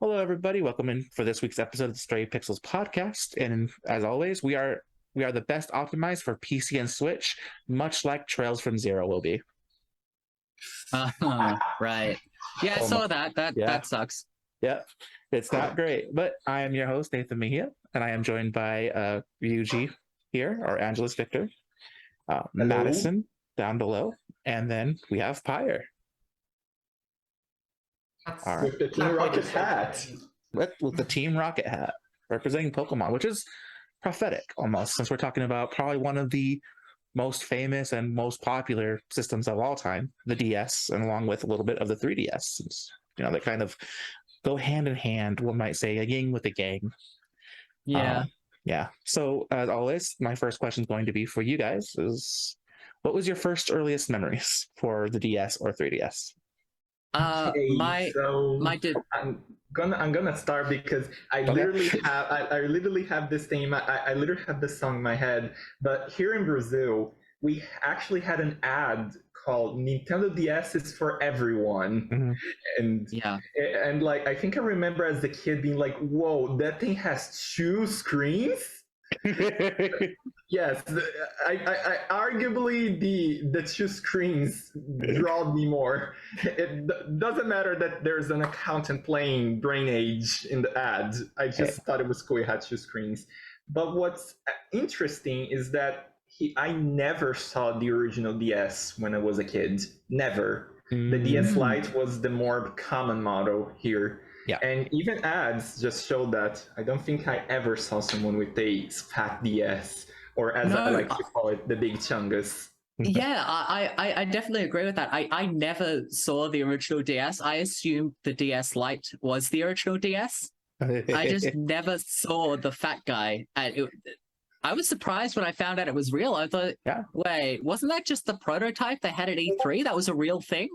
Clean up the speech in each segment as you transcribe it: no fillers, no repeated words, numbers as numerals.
Hello, everybody. Welcome in for this week's episode of the Stray Pixels podcast. And as always, we are the best optimized for PC and Switch, much like Trails from Zero will be. Right. Yeah, I saw that. That sucks. Yeah, it's not great. But I am your host, Nathan Mejia, and I am joined by Ryuji here, or Angelus Victor, Madison down below, and then we have Pyre. All right. With the Team Rocket hat. With the Team Rocket hat, representing Pokemon, which is prophetic almost, since we're talking about probably one of the most famous and most popular systems of all time, the DS, and along with a little bit of the 3DS. They kind of go hand in hand, one might say, a yin with a yang. Yeah. Yeah. So as always, my first question is going to be for you guys is, what was your first earliest memories for the DS or 3DS? I'm gonna start because I literally have this thing. I literally have this song in my head. But here in Brazil, we actually had an ad called "Nintendo DS is for everyone," and like I think I remember as a kid being like, "Whoa, that thing has two screens." Yes, I arguably the two screens draw me more. It doesn't matter that there's an accountant playing Brain Age in the ad. I just thought it was cool it had two screens. But what's interesting is that I never saw the original DS when I was a kid. Never. The DS Lite was the more common model here. Yeah. And even ads just show that. I don't think I ever saw someone with a fat DS, or as I like to call it, the big chungus. Yeah, I definitely agree with that. I never saw the original DS. I assumed the DS Lite was the original DS. I just never saw the fat guy. I was surprised when I found out it was real. I thought, wait, wasn't that just the prototype they had at E3? That was a real thing?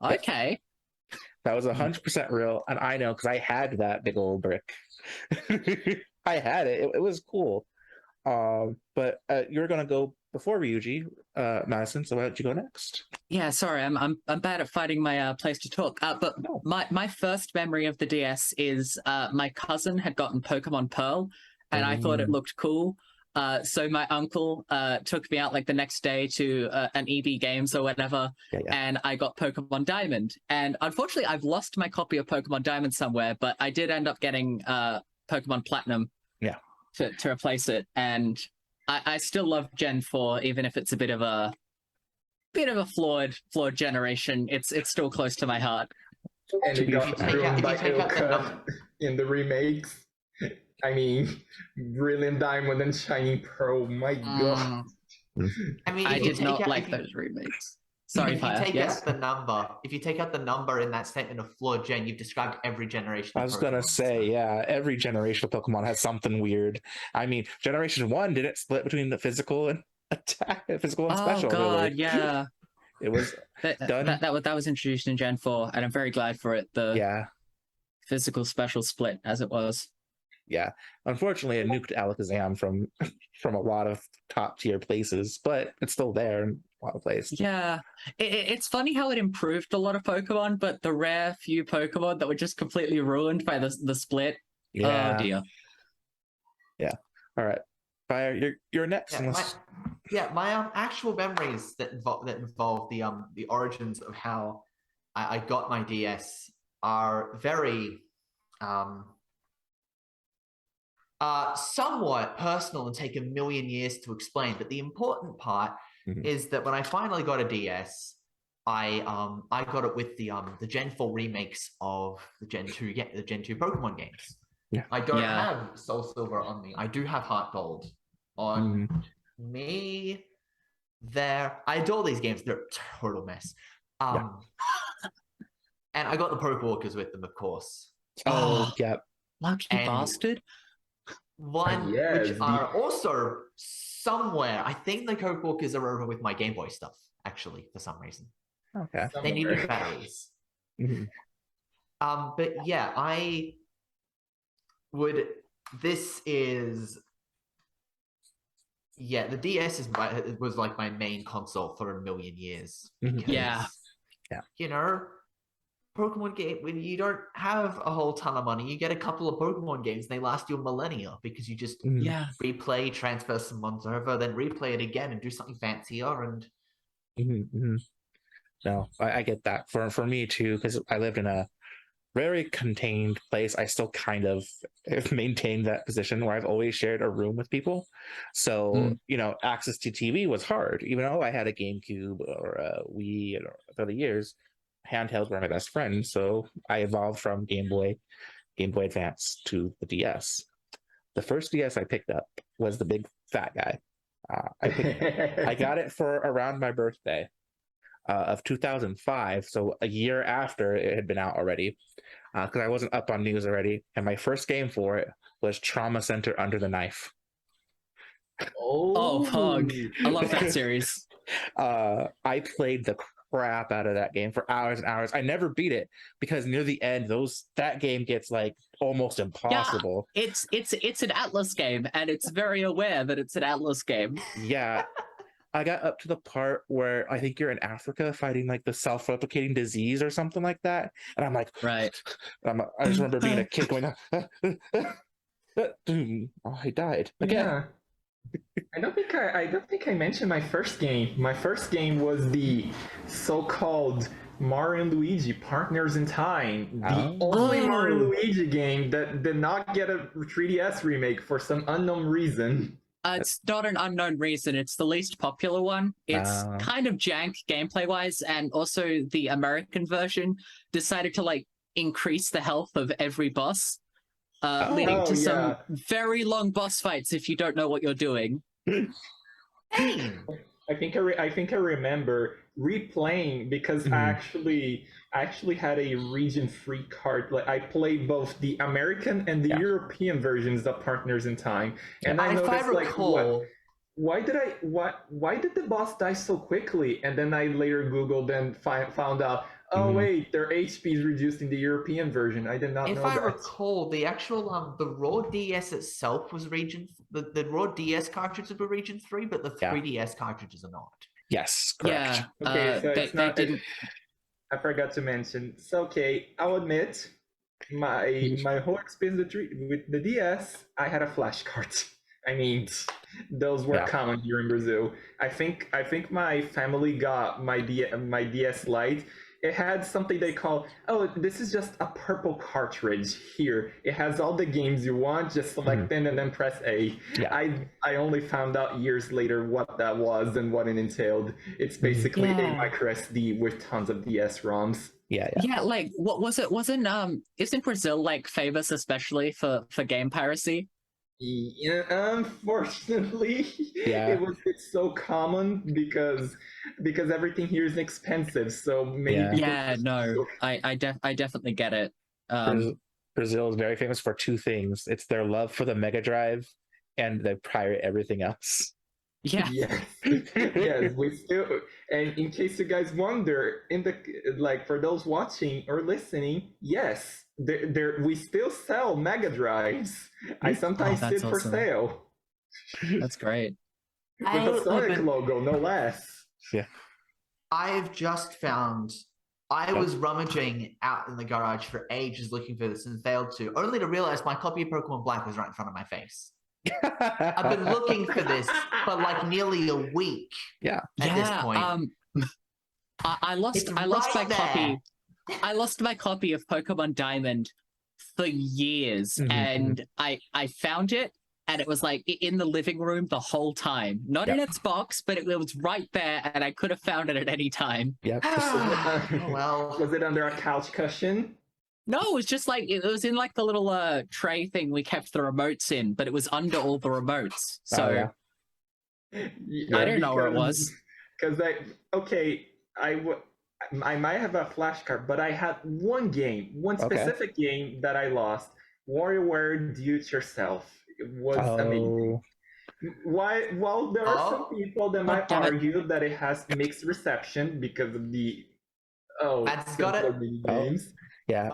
Okay. That was 100% real, and I know because I had that big old brick. I had it. It was cool. But you were gonna go before Ryuji, Madison. So why don't you go next? Yeah, sorry, I'm bad at finding my place to talk. But my first memory of the DS is my cousin had gotten Pokemon Pearl, and I thought it looked cool. So my uncle took me out like the next day to an EB Games or whatever, and I got Pokemon Diamond. And unfortunately, I've lost my copy of Pokemon Diamond somewhere, but I did end up getting Pokemon Platinum to replace it. And I still love Gen 4, even if it's a bit of a flawed generation. It's still close to my heart. And it got ruined by Ilka in the remakes. I mean, Brilliant Diamond and Shining Pearl, my god. I mean, I did not like those remakes. Sorry, if you take out the number in that statement of flawed gen, you've described every generation. I was gonna say, every generation of Pokemon has something weird. I mean, Generation 1 didn't split between the physical and physical and special. Oh god, really. yeah. It was done. That was introduced in Gen 4, and I'm very glad for it. The physical special split as it was. Yeah, unfortunately, it nuked Alakazam from a lot of top tier places, but it's still there in a lot of places. Yeah, it's funny how it improved a lot of Pokemon, but the rare few Pokemon that were just completely ruined by the split. Yeah. Oh dear. Yeah. All right, Fire, you're next. My actual memories that involve the origins of how I got my DS are very somewhat personal and take a million years to explain. But the important part is that when I finally got a DS, I got it with the Gen 4 remakes of the Gen 2 Pokemon games. Yeah. I don't have Soul Silver on me. I do have Heart Gold on me. There, I adore these games. They're a total mess. And I got the Pokewalkers with them, of course. Oh, yeah. Lucky bastard. Which are also somewhere. I think the Pokewalkers are over with my Game Boy stuff, actually, for some reason. Okay. They need new batteries. But yeah, I would. This is. Yeah, the DS was like my main console for a million years. Yeah. You know, Pokemon game when you don't have a whole ton of money, you get a couple of Pokemon games and they last you a millennia because you just Yeah. replay, transfer some ones over, then replay it again and do something fancier. And No, I get that. For me too, because I lived in a very contained place. I still kind of maintained that position where I've always shared a room with people. So, access to TV was hard. Even though I had a GameCube or a Wii for the years, handhelds were my best friend. So I evolved from Game Boy Advance to the DS. The first DS I picked up was the big fat guy. I got it for around my birthday of 2005, so a year after it had been out already, because I wasn't up on news already. And my first game for it was Trauma Center Under the Knife. Oh, Pog. I love that series. I played the crap out of that game for hours and hours. I never beat it because near the end, that game gets like almost impossible. Yeah, it's an Atlas game, and it's very aware that it's an Atlas game. Yeah. I got up to the part where I think you're in Africa fighting like the self-replicating disease or something like that, and I'm like, right. I just remember being a kid going, oh, I died again. Yeah. I don't think I mentioned my first game. My first game was the so-called Mario and Luigi Partners in Time, the only Mario and Luigi game that did not get a 3DS remake for some unknown reason. It's not an unknown reason. It's the least popular one. It's kind of jank gameplay-wise, and also the American version decided to like increase the health of every boss, leading to some very long boss fights if you don't know what you're doing. I think I remember replaying because I actually had a region-free card. Like I played both the American and the European versions of Partners in Time, and I noticed like why did the boss die so quickly? And then I later Googled and found out. Oh wait, their HP is reduced in the European version. I did not know that. If I recall, the actual the raw DS itself was the raw DS cartridges were region 3, but the 3DS cartridges are not. Yes, correct. Yeah. Okay, so they didn't. I forgot to mention. So okay, I'll admit my whole experience with the DS, I had a flashcard. I mean, those were common here in Brazil. I think my family got my DS Lite. It had something they call, this is just a purple cartridge here. It has all the games you want, just select them and then press A. Yeah. I only found out years later what that was and what it entailed. It's basically a micro SD with tons of DS ROMs. Yeah. Like what was it? Isn't Brazil like famous especially for game piracy? Yeah, unfortunately, it's so common because everything here is expensive. So maybe I definitely get it. Brazil is very famous for two things. It's their love for the Mega Drive, and they pirate everything else. Yeah. Yes, we still. And in case you guys wonder, for those watching or listening, yes, we still sell Mega Drives. I sometimes sit for sale. That's great. With a Sonic logo, no less. Yeah. I've just found. I was rummaging out in the garage for ages looking for this and failed to, only to realize my copy of Pokemon Black was right in front of my face. I've been looking for this for like nearly a week. Yeah. At this point. I lost my copy. I lost my copy of Pokemon Diamond for years, and I found it, and it was like in the living room the whole time. Not in its box, but it was right there, and I could have found it at any time. Yep. Well, was it under a couch cushion? No, it was just like it was in like the little tray thing we kept the remotes in, but it was under all the remotes. So I don't know where it was. Because I might have a flashcard, but I had one specific game that I lost. WarioWare Do It Yourself. It was amazing. While there are some people that might argue that it has mixed reception because of the got it. games. Yeah.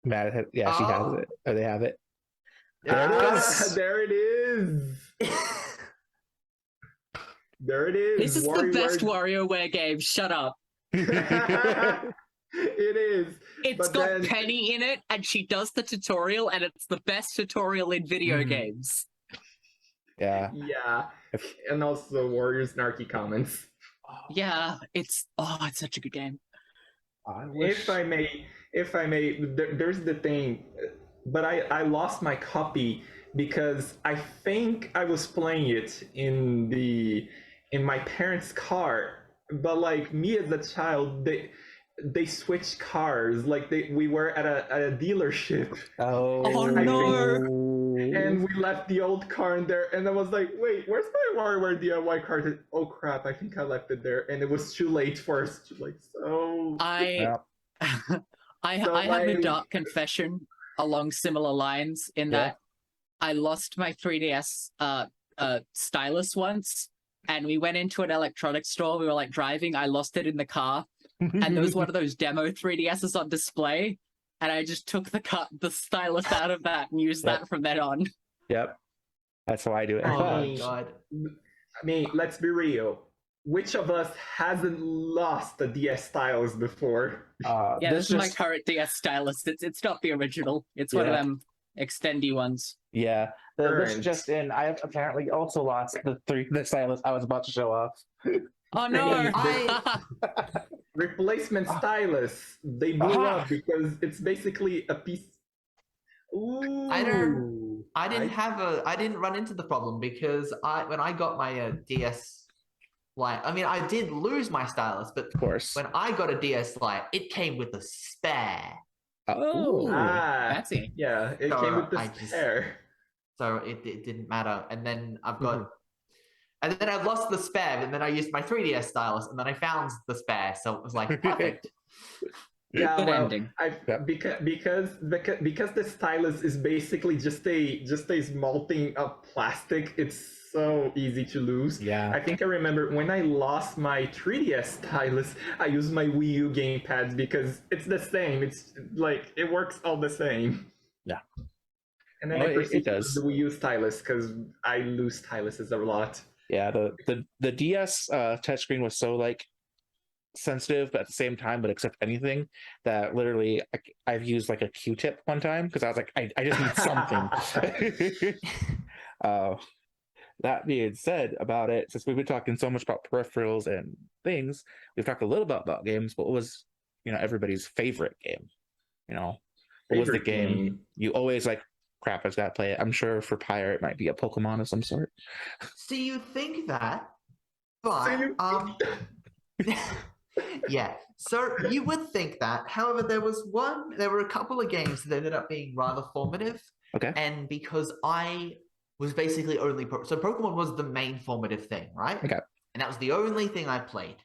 Matt, she has it. Or they have it. There it is. There it is. This is the best WarioWare game. Shut up. It is. It's But got then- Penny in it, and she does the tutorial, and it's the best tutorial in video Mhm. games. Yeah. Yeah. If- And also Warriors Narky comments. Yeah, it's such a good game. I wish. If I may, there's the thing, but I lost my copy because I think I was playing it in my parents' car. But like me as a child, they switched cars. Like we were at a dealership. Oh, no. And we left the old car in there, and I was like, "Wait, where's my WarioWare DIY car?" Oh crap! I think I left it there, and it was too late for us. Like so. I Yeah. I So, have a like- dark confession along similar lines in Yeah. that I lost my 3DS stylus once, and we went into an electronics store. We were like driving. I lost it in the car, and there was one of those demo 3DSs on display, and I just took the stylus out of that and used Yep. that from then on. Yep. That's how I do it. Oh my Hey. god. I mean, let's be real. Which of us hasn't lost a DS stylus before? Yeah, this is my just- current DS stylus. It's not the original. It's one of Yeah. them extendy ones. Yeah. This Current. just in. I have apparently also lost the stylus I was about to show off. Oh no! Replacement stylus. They blew Aha. up because it's basically a piece. Ooh. I didn't run into the problem because when I got my DS Lite, I mean, I did lose my stylus, but Of course. when I got a DS Lite, it came with a spare. Oh. Fancy. Yeah, it So came with the I just- spare. So it didn't matter. And then I've got, Mhm. and then I've lost the spare, and then I used my 3DS stylus, and then I found the spare. So it was like perfect. Yeah, Good well, ending. Yep. because the stylus is basically just a small thing of plastic. It's so easy to lose. Yeah. I think I remember when I lost my 3DS stylus, I used my Wii U gamepads because it's the same. It's like it works all the same. Yeah. And then Oh, I it proceeded does. with the Wii U stylus because I lose styluses a lot. Yeah. The DS touchscreen was so like sensitive, but at the same time, but accept anything that literally I've used like a Q-tip one time because I was like, I just need something. That being said about it, since we've been talking so much about peripherals and things, we've talked a little bit about games, but what was, everybody's favorite game? What was the Favorite game you always like, crap, I just gotta play it? I'm sure for Pyre it might be a Pokemon of some sort. So you think that, So but you- yeah. So you would think that. However, there were a couple of games that ended up being rather formative. Okay. And because I was basically so Pokemon was the main formative thing, right? Okay. And that was the only thing I played.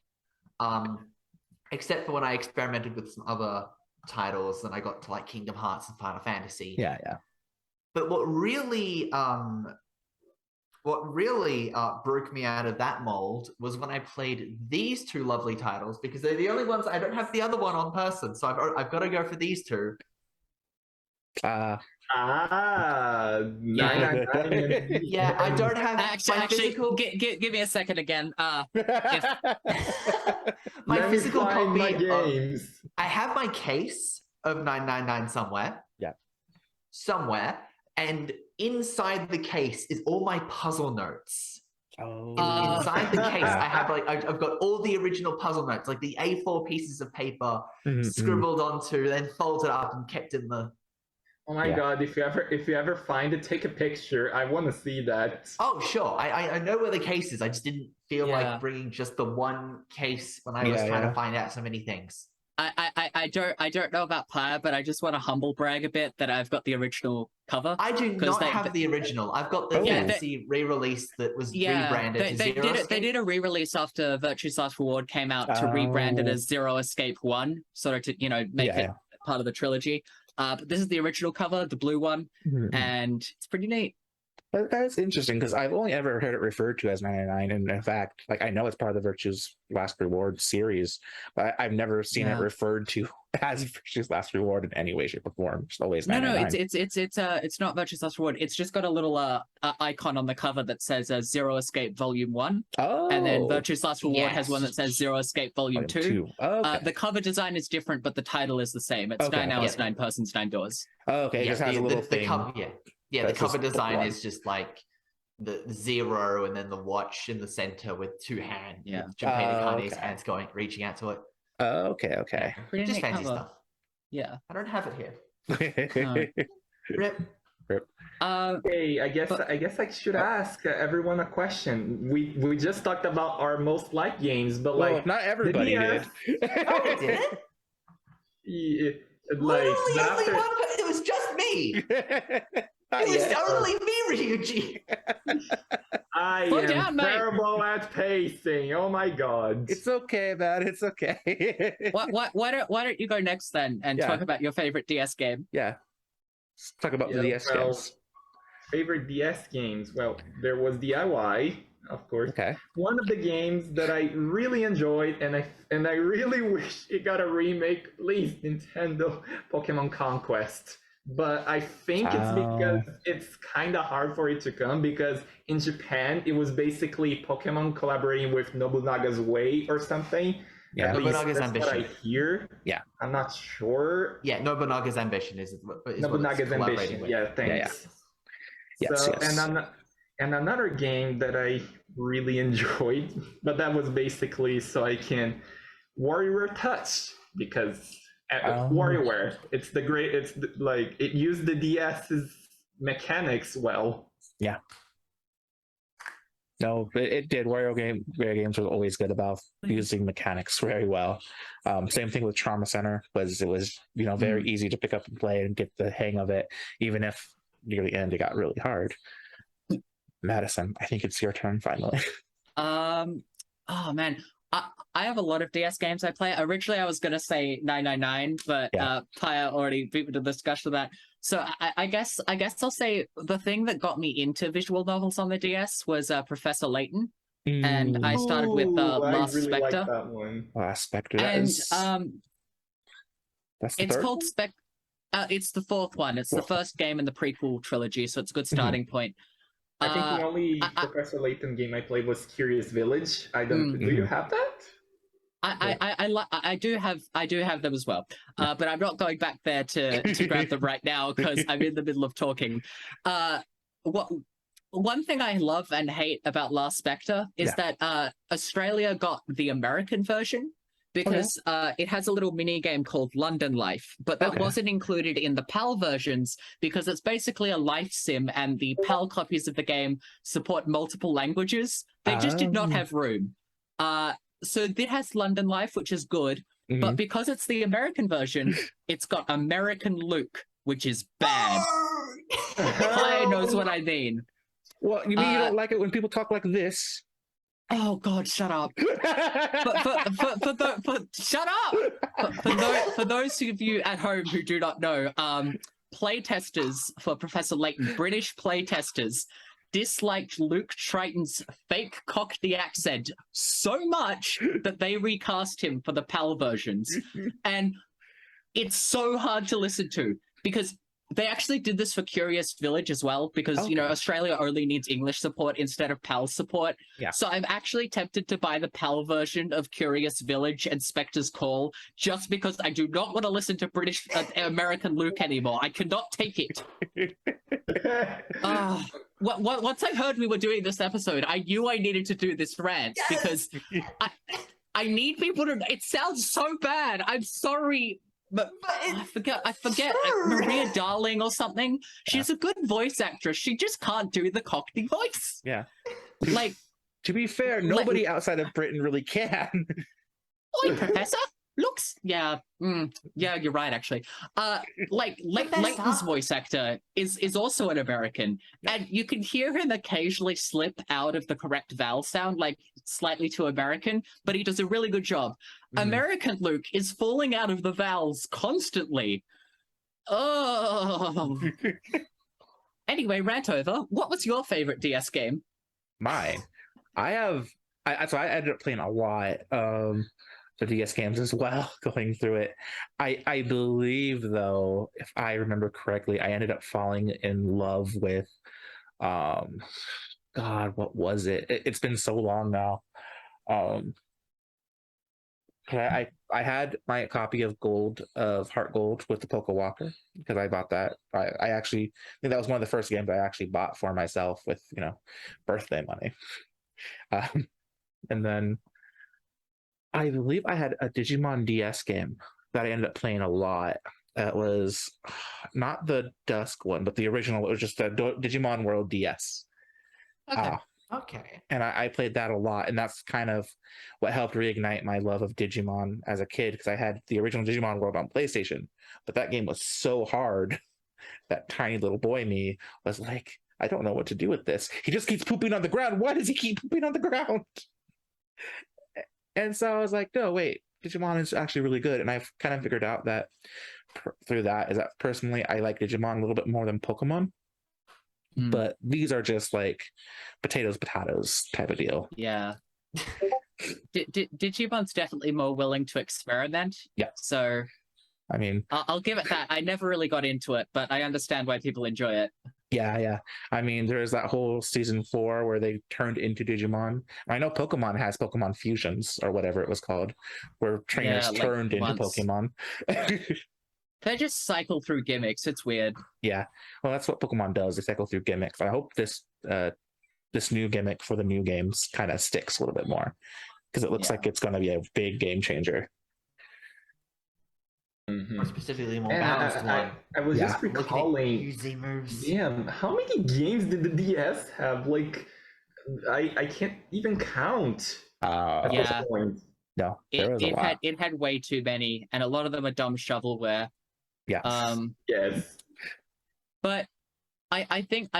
Except for when I experimented with some other titles, and I got to like Kingdom Hearts and Final Fantasy. Yeah. But what really broke me out of that mold was when I played these two lovely titles, because they're the only ones I don't have the other one on person, so I've got to go for these two. Yeah. 999. Yeah, I don't have Actually, physical. give me a second again. My Let me physical find my copy. games. I have my case of 999 somewhere. Yeah. Somewhere, and inside the case is all my puzzle notes. Oh. Inside the case, I have I've got all the original puzzle notes, like the A4 pieces of paper Mhm. scribbled onto, then folded up and kept in the. Oh my Yeah. god! If you ever find it, take a picture. I want to see that. Oh, sure. I know where the case is. I just didn't feel Yeah. like bringing just the one case when I was Yeah, trying yeah. to find out so many things. I don't know about Pyre, but I just want to humble brag a bit that I've got the original cover. I do 'Cause not have the original. I've got the Oh. Yeah, fancy re-release that was rebranded to they Zero did it. They Escape. did a re-release after Virtue's Last Reward came out to rebrand it Oh. as Zero Escape 1, sort of to make Yeah, it part of the trilogy. But this is the original cover, the blue one, Mhm. and it's pretty neat. That's interesting because I've only ever heard it referred to as 99, and in fact, like I know it's part of the Virtue's Last Reward series, but I've never seen it Yeah. referred to has Virtue's Last Reward in any way, shape, or form. It's always No, 999. it's not Virtue's Last Reward. It's just got a little icon on the cover that says Zero Escape Volume 1. Oh, And then Virtue's Last Reward has yes. one that says Zero Escape Volume 2. Okay. The cover design is different, but the title is the same. It's Okay. 9 hours, Yeah. 9 persons, 9 doors. Okay, it just has a little thing. The that cover says book design one. is just like the zero and then the watch in the center with two hands. Yeah. Junpei Nakane's okay. hands reaching out to it. Okay. Pretty Just neat fancy cover. stuff. Yeah. I don't have it here. Rip. Hey, I guess I should ask everyone a question. We just talked about our most liked games, but Well, like not everybody DS did. Oh, we did it? like Literally only after- one. It was just me. Not It was yet. only me, Ryuji. I Slow am down, mate. terrible at pacing. Oh my god. It's okay, man. It's okay. Why don't you go next then and Yeah. talk about your favorite DS game? Yeah. Let's talk about the Yeah, DS well, games. Favorite DS games? Well, there was DIY, of course. Okay. One of the games that I really enjoyed, and I really wish it got a remake, please, Nintendo Pokemon Conquest. But I think it's because it's kind of hard for it to come, because in Japan it was basically Pokemon collaborating with Nobunaga's Way or something. Yeah. At least Nobunaga's that's what I Ambition. hear. Yeah. I'm not sure. Yeah, Nobunaga's ambition is what it's Nobunaga's collaborating Ambition. with. Yeah, thanks. Yes, So, yes. and another game that I really enjoyed, but that was basically so I can WarioWare Touch, because WarioWare, it's like it used the DS's mechanics well. No, it did. Wario games were always good about using mechanics very well. Same thing with Trauma Center, it was very easy to pick up and play and get the hang of it, even if near the end it got really hard. Madison, I think it's your turn finally. Oh man, I have a lot of DS games I play. Originally, I was gonna say 999, but Paya already beat me to the discussion of that. So I guess I'll say the thing that got me into visual novels on the DS was Professor Layton, and I started with Last I really Spectre. like that one. Last Spectre. And That's the it's third? called it's the fourth one. It's the first game in the prequel trilogy, so it's a good starting point. I think the only Professor Layton game I played was Curious Village. I don't. Do you have that? I do have them as well, but I'm not going back there to grab them right now because I'm in the middle of talking. One thing I love and hate about Last Spectre is that Australia got the American version because it has a little mini game called London Life, but that wasn't included in the PAL versions because it's basically a life sim, and the PAL copies of the game support multiple languages. They just did not have room. So it has London Life, which is good, but because it's the American version, it's got American Luke, which is bad. Paya knows what I mean. Well, you mean you don't like it when people talk like this? Oh God, shut up! Shut up! For those of you at home who do not know, playtesters for Professor Layton, British playtesters, disliked Luke Triton's fake Cockney accent so much that they recast him for the PAL versions. And it's so hard to listen to because they actually did this for Curious Village as well, because Australia only needs English support instead of PAL support. Yeah. So I'm actually tempted to buy the PAL version of Curious Village and Spectre's Call just because I do not want to listen to British American Luke anymore. I cannot take it. Once I heard we were doing this episode, I knew I needed to do this rant because I need people to. It sounds so bad. I'm sorry. But I forget Maria Darling or something. She's a good voice actress. She just can't do the Cockney voice. Yeah. Like, to be fair, nobody outside of Britain really can. Oi, Professor. Looks, yeah, you're right, actually. Layton's voice actor is also an American, and you can hear him occasionally slip out of the correct vowel sound, like slightly too American, but he does a really good job. American Luke is falling out of the vowels constantly. Oh. Anyway, rant over. What was your favorite DS game? Mine. I ended up playing a lot. the DS games as well, going through it. I believe though, if I remember correctly, I ended up falling in love with God, what was it? It's been so long now. Um, I had my copy of Heart Gold with the Poké Walker because I bought that. I actually think that was one of the first games I actually bought for myself with birthday money. And then I believe I had a Digimon DS game that I ended up playing a lot. It was not the Dusk one, but the original. It was just the Digimon World DS. Okay. Okay. And I played that a lot, and that's kind of what helped reignite my love of Digimon as a kid, because I had the original Digimon World on PlayStation, but that game was so hard that tiny little boy me was like, I don't know what to do with this. He just keeps pooping on the ground. Why does he keep pooping on the ground? And so I was like, no, wait, Digimon is actually really good. And I've kind of figured out that through that is that personally I like Digimon a little bit more than Pokemon. But these are just like potatoes type of deal. Yeah. Digimon's definitely more willing to experiment. Yeah. So, I mean, I'll give it that. I never really got into it, but I understand why people enjoy it. Yeah. I mean, there's that whole season 4 where they turned into Digimon. I know Pokemon has Pokemon Fusions or whatever it was called, where trainers turned into Pokemon. They just cycle through gimmicks. It's weird. Yeah. Well, that's what Pokemon does. They cycle through gimmicks. I hope this new gimmick for the new games kind of sticks a little bit more, because it looks like it's going to be a big game changer. Or specifically more balanced one. I was just recalling. moves. Damn, how many games did the DS have? Like, I can't even count at this point. No, there was a lot. It had way too many, and a lot of them are dumb shovelware. Yeah. Yes. But I think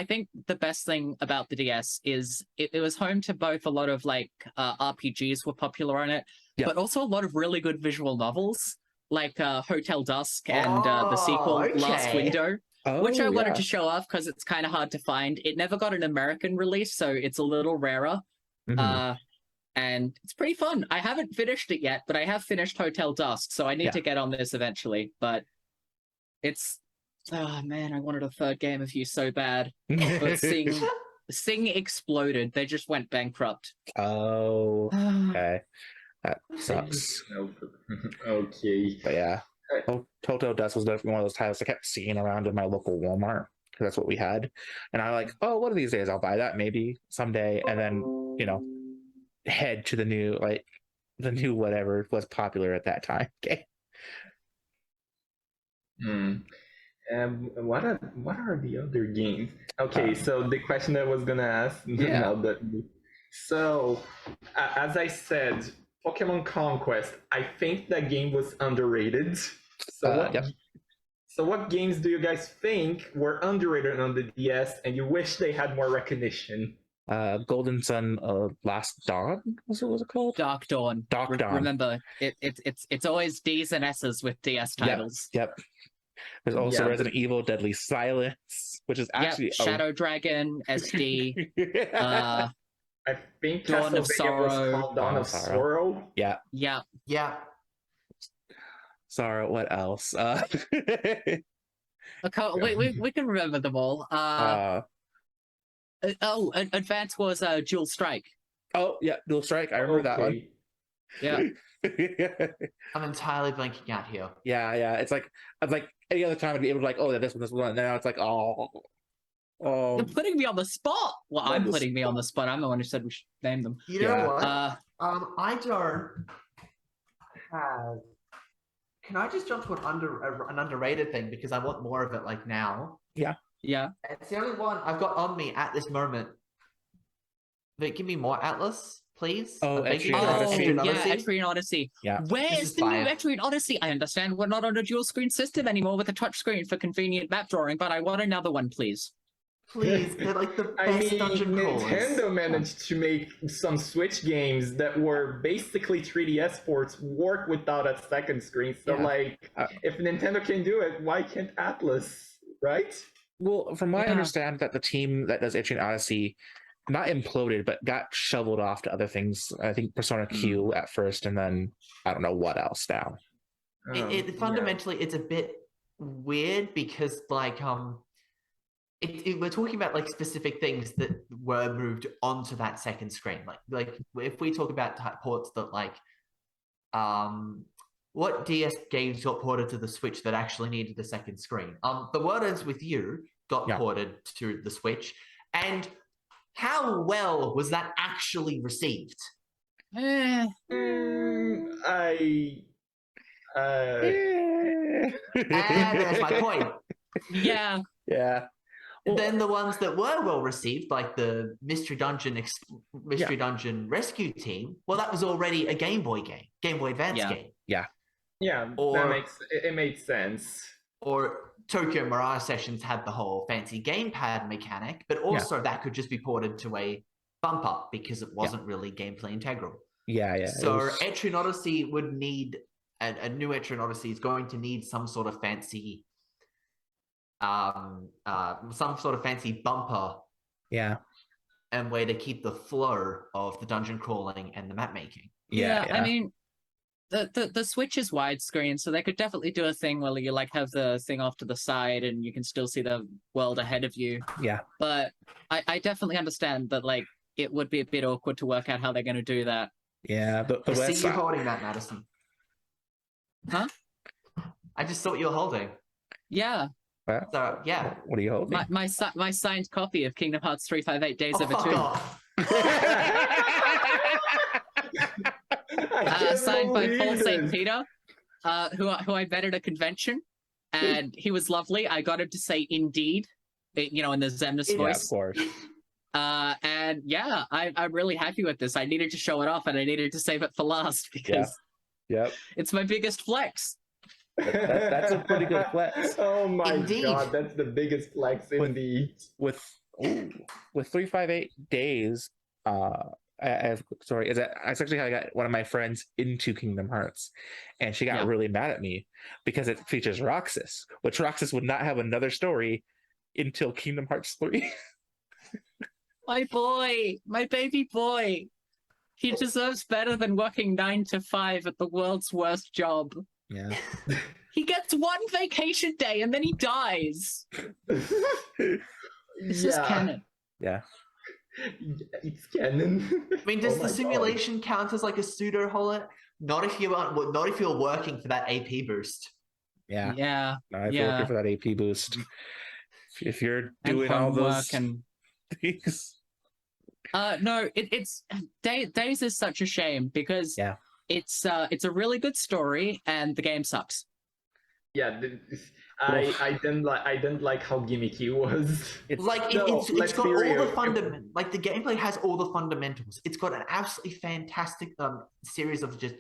the best thing about the DS is it was home to both a lot of like RPGs were popular on it, but also a lot of really good visual novels like Hotel Dusk and the sequel Last Window, which I wanted to show off because it's kind of hard to find. It never got an American release, so it's a little rarer. And it's pretty fun. I haven't finished it yet, but I have finished Hotel Dusk, so I need to get on this eventually. But it's oh man, I wanted a third game of you so bad. But Sing exploded. They just went bankrupt. Oh, okay. That sucks. Okay. But yeah, Hotel Dusk was definitely one of those titles I kept seeing around in my local Walmart, because that's what we had. And I like, oh, one of these days I'll buy that maybe someday. And then, head to the new whatever was popular at that time. Okay. What are the other games? Okay, so the question that I was gonna ask so as I said, Pokemon Conquest, I think that game was underrated. So what games do you guys think were underrated on the DS and you wish they had more recognition? Golden Sun, Last Dawn, was it called? Dark Dawn. Dawn. Remember, it's always D's and S's with DS titles. Yep. There's also Resident Evil Deadly Silence, which is actually Shadow Dragon, SD. I think Dawn of Sorrow. Was called Dawn of Sorrow. Yeah. Sorrow. What else? We can remember them all. Advance was Dual Strike. Oh yeah, Dual Strike. I remember that one. Yeah. I'm entirely blanking out here. Yeah. It's like any other time I'd be able to like, oh, this one. And now it's like, You're putting me on the spot. Well, I'm putting me on the spot. I'm the one who said we should name them. You know what? I don't have. Can I just jump to an underrated thing, because I want more of it like now? Yeah. It's the only one I've got on me at this moment. But give me more Atlas, please. Etrian Odyssey. Etrian Odyssey. Yeah. Where's the new Etrian Odyssey? I understand we're not on a dual screen system anymore with a touch screen for convenient map drawing, but I want another one, please. Please, they're like the best dungeon crawlers. Nintendo managed to make some Switch games that were basically 3DS ports work without a second screen. So, if Nintendo can do it, why can't Atlas, right? Well, from what I understand, that the team that does Etrian Odyssey not imploded, but got shoveled off to other things. I think Persona Q at first, and then I don't know what else now. It fundamentally it's a bit weird because like we're talking about like specific things that were moved onto that second screen. Like if we talk about ports that like what DS games got ported to the Switch that actually needed a second screen? The Word Ends With You got ported to the Switch, and how well was that actually received? And there's my point. Yeah. Yeah. Well, then the ones that were well received, like the Mystery Dungeon Rescue Team, well, that was already a Game Boy game, Game Boy Advance game. Yeah. Yeah, it makes sense. Or Tokyo Mirage Sessions had the whole fancy gamepad mechanic, but also that could just be ported to a bump up because it wasn't really gameplay integral. Yeah. So Etrian Odyssey would need a new Etrian Odyssey is going to need some sort of fancy bumper. Yeah. And way to keep the flow of the dungeon crawling and the map making. Yeah. I mean, the Switch is widescreen, so they could definitely do a thing where you like have the thing off to the side and you can still see the world ahead of you. Yeah. But I definitely understand that like it would be a bit awkward to work out how they're going to do that. Yeah. I see you holding that, Madison. Huh? I just thought you were holding. Yeah. So yeah. What are you holding? My signed copy of Kingdom Hearts 358 Days Over 2. Signed by Paul St. Peter, who I met at a convention, and he was lovely. I got him to say "indeed," in the Zemnis voice. Of course. And yeah, I'm really happy with this. I needed to show it off, and I needed to save it for last because it's my biggest flex. That's a pretty good flex. Oh my god, that's the biggest flex indeed. With 358 Days, it's actually how I got one of my friends into Kingdom Hearts, and she got really mad at me because it features Roxas, which Roxas would not have another story until Kingdom Hearts 3. My boy, my baby boy. He deserves better than working 9 to 5 at the world's worst job. Yeah. He gets one vacation day and then he dies. This is canon. Yeah. It's canon. I mean, does the simulation count as like a pseudo holo? Not if you're working for that AP boost. Yeah. Yeah. Not if you're working for that AP boost. If you're doing all those things. No, it's Days is such a shame because it's a really good story and the game sucks. Yeah, I didn't like how gimmicky it was. It's got all the fundamentals. Like the gameplay has all the fundamentals. It's got an absolutely fantastic series of just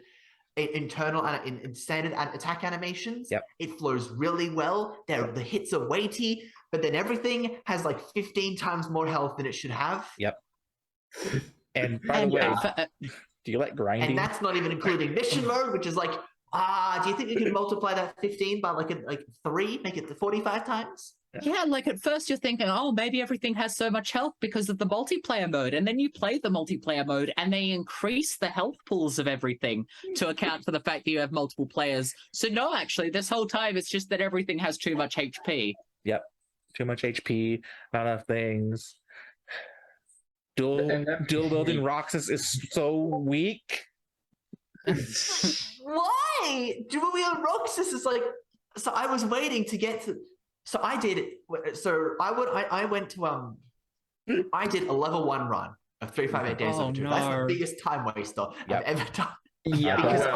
internal and standard attack animations. Yep. It flows really well. The hits are weighty, but then everything has like 15 times more health than it should have. Yep. And by the way, do you like grinding? And that's not even including mission mode, which is like, do you think you could multiply that 15 by like 3, make it 45 times? Yeah, like at first you're thinking, oh, maybe everything has so much health because of the multiplayer mode. And then you play the multiplayer mode and they increase the health pools of everything to account for the fact that you have multiple players. So no, actually, this whole time it's just that everything has too much HP. Yep. Too much HP, not enough things. Dual building Roxas is so weak. Why? Dual wielding Roxas is like. So I was waiting to get to. So I did it. So I went to I did a level 1 run of 358 Days of 2. That's the biggest time waster I've ever done. Yeah, because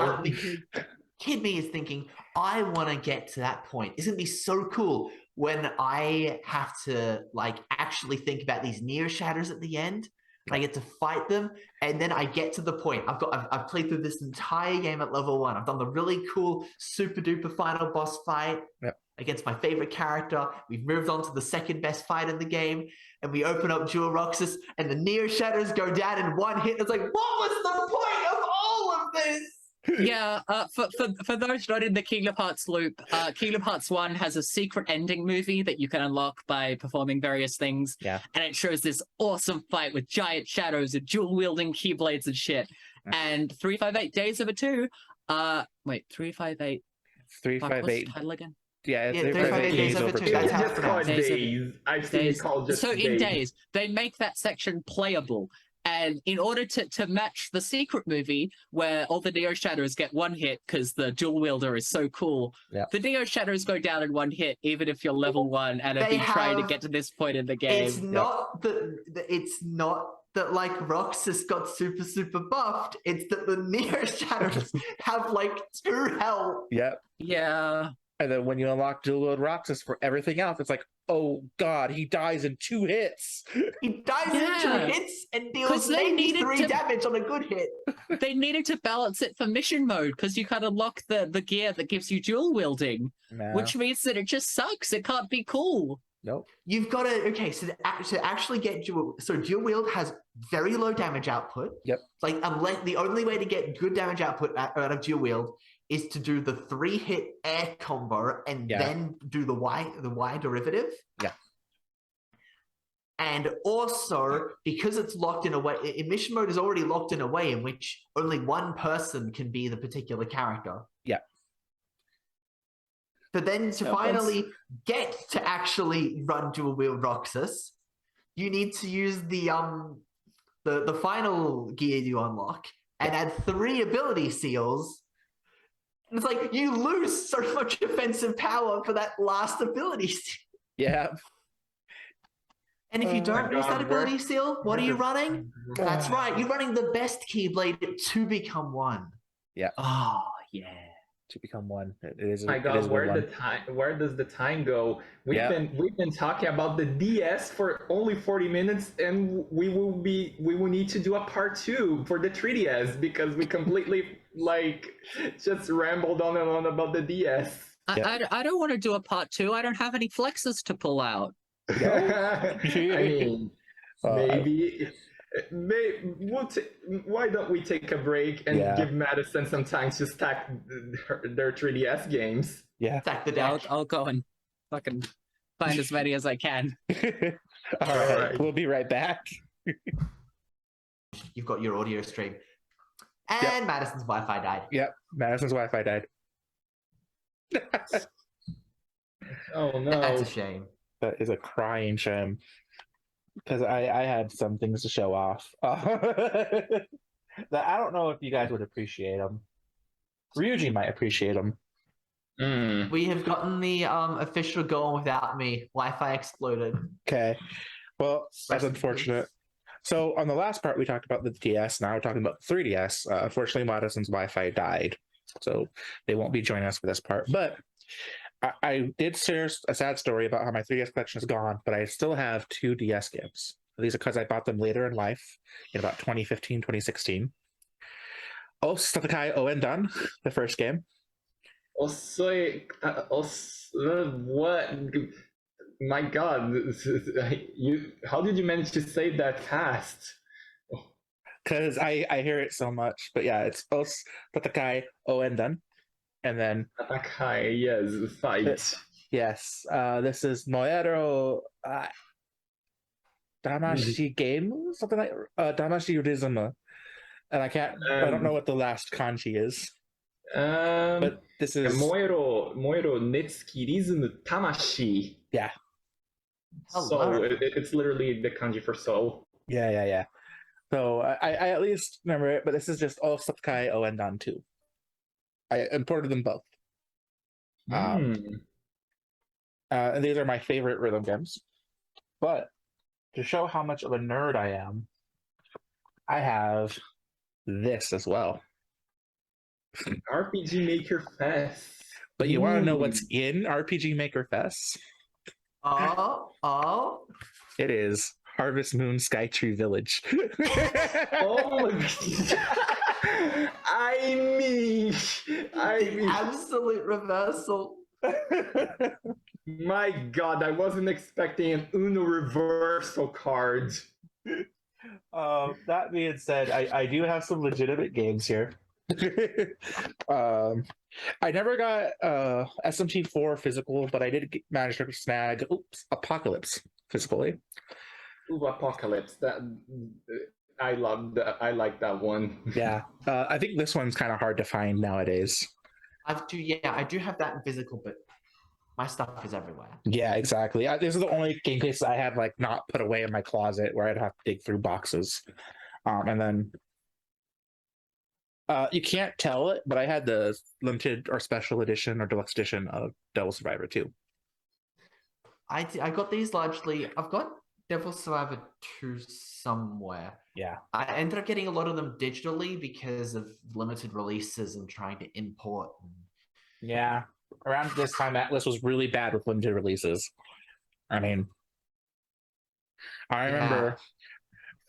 kid me is thinking, I want to get to that point. It's gonna be so cool when I have to like actually think about these near shatters at the end. I get to fight them, and then I get to the point. I've played through this entire game at level 1. I've done the really cool super duper final boss fight against my favorite character. We've moved on to the second best fight in the game, and we open up Dual Roxas, and the near shatters go down in one hit. It's like, what was the point of all of this? Yeah, for those not in the Kingdom Hearts loop, Kingdom Hearts 1 has a secret ending movie that you can unlock by performing various things. Yeah. And it shows this awesome fight with giant shadows and dual-wielding keyblades and shit. And 358 Days of a 2, wait, 358... Fuck, what's the 358. title again? Yeah, Yeah, 358 days over 2. That's Just call it Days of- days. I've seen it called just So in days. Days, they make that section playable. And in order to match the secret movie, where all the Neo Shadows get one hit because the dual wielder is so cool, Yeah. the Neo Shadows go down in one hit, even if you're level 1 and have They been trying to have- get to this point in the game. It's not that like Roxas got super buffed. It's that the Neo Shadows have like 2 health. Yep. Yeah. And then when you unlock dual wield Roxas for everything else, it's like, oh god, he dies in 2 hits. He dies Yeah. in 2 hits and 'Cause deals they maybe needed 3 to- damage on a good hit. They needed to balance it for mission mode because you can't unlock the gear that gives you dual wielding, Nah, which means that it just sucks. It can't be cool. nope. You've got to to actually get dual wield has very low damage output. Yep. Like unless the only way to get good damage output out of dual wield is to do the 3-hit air combo and Yeah. then do the Y derivative. Yeah. And also because it's locked in a way, mission mode is already locked in a way in which only one person can be the particular character. Yeah. But then to Yeah, finally get to actually run dual wield Roxas, you need to use the final gear you unlock and add 3 ability seals. And it's like you lose so much offensive power for that last ability seal. Yeah. And if you Oh don't my use God, that ability seal, what are you running? That's right, you're running the best Keyblade to become 1. Oh, yeah. To become 1. It is. My it God, is where one. the time? Where does the time go? We've Yeah. been talking about the DS for only 40 minutes, and we will need to do a part 2 for the 3DS because we completely like just rambled on and on about the DS. I don't want to do a part 2. I don't have any flexes to pull out. I mean, Uh, maybe. Why don't we take a break and Yeah. give Madison some time to stack their 3DS games? Yeah. Stack the Yeah, deck. I'll go and fucking find as many as I can. All right. right. We'll be right back. You've got your audio stream. And Madison's Wi-Fi died. Yep. Madison's Wi-Fi died. Oh no! That's a shame. That is a crying shame. Because I had some things to show off. That I don't know if you guys would appreciate them. Ryuji might appreciate them. Mm. We have gotten the official Gone Without Me. Wi-Fi exploded. Okay. Well, that's Rest in unfortunate. peace. So on the last part, we talked about the DS. Now we're talking about the 3DS. Unfortunately, Madison's Wi-Fi died. So they won't be joining us for this part. But I did share a sad story about how my 3DS collection is gone, but I still have 2 DS games. These are because I bought them later in life, in about 2015, 2016. Oh, Satakai Oendan, the first game. What? My God! How did you manage to say that fast? Because I hear it so much. But yeah, it's Os Satakai Oendan. And then, Okay, yes, fight. yes, this is Moero Damashi Game? Something like Damashi Rizuma. And I don't know what the last kanji is. But this is Moero Netsuki Rizmu Tamashi. Yeah. So it's literally the kanji for soul. Yeah. So I at least remember it, but this is just all Satakai Oendan 2. I imported them both. And these are my favorite rhythm games. But to show how much of a nerd I am, I have this as well. RPG Maker Fest. But you want to know what's in RPG Maker Fest? Oh. It is Harvest Moon Skytree Village. Oh my God. I mean, Absolute reversal. my God, I wasn't expecting an Uno reversal card. That being said, I do have some legitimate games here. I never got SMT4 physical, but I did manage to snag Apocalypse physically. Ooh, Apocalypse. That I love that. I like that one. Yeah, I think this one's kind of hard to find nowadays. I do have that in physical, but my stuff is everywhere. Yeah, exactly. This is the only game cases I had like not put away in my closet where I'd have to dig through boxes. And then you can't tell it, but I had the limited or special edition or deluxe edition of Devil Survivor 2. I got these largely. I've got Devil Survivor 2 somewhere. Yeah. I ended up getting a lot of them digitally because of limited releases and trying to import. Yeah. Around this time, Atlas was really bad with limited releases. I mean, I remember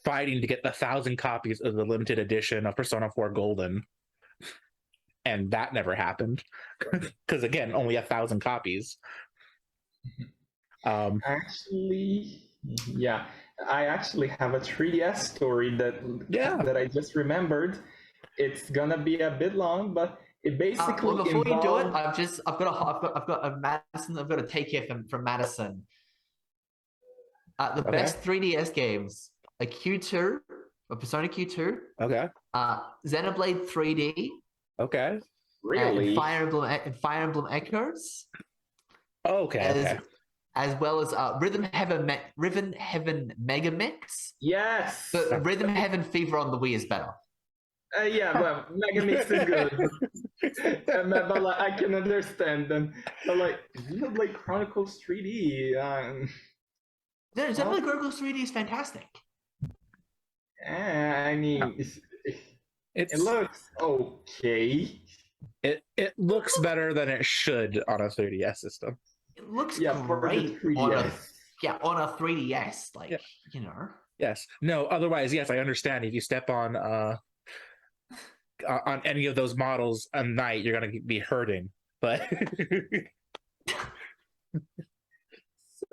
fighting to get the 1,000 copies of the limited edition of Persona 4 Golden, and that never happened because again, only 1,000 copies. Actually, yeah, I actually have a 3DS story that I just remembered. It's gonna be a bit long, but it basically before involved... you do it, I've got a Madison. I've got to take here from Madison. The best 3DS games: a Q2, a Persona Q2. Okay. Xenoblade 3D. Okay. Really? And Fire Emblem Echoes. Okay. As well as Rhythm Heaven Mega Mix. Yes. But Rhythm Heaven Fever on the Wii is better. Yeah, but Mega Mix is good. But like, I can understand them. But like Xenoblade Chronicles 3D. Xenoblade Chronicles 3D is fantastic. I mean, it looks okay. It looks better than it should on a 3DS system. It looks great on a 3DS, like you know. Yes. No. Otherwise, yes, I understand. If you step on any of those models at night, you're gonna be hurting. But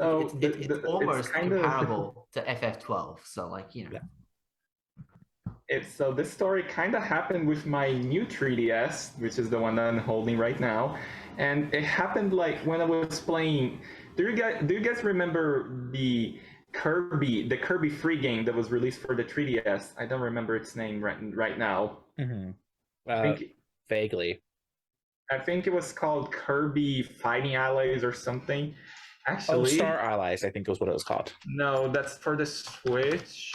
so it's almost comparable to FF12. So like you know. So this story kind of happened with my new 3DS, which is the one that I'm holding right now, and it happened like when I was playing. Do you guys remember the Kirby free game that was released for the 3DS? I don't remember its name right now. Mm-hmm. Vaguely. I think it was called Kirby Fighting Allies or something. Actually, Star Allies, I think was what it was called. No, that's for the Switch.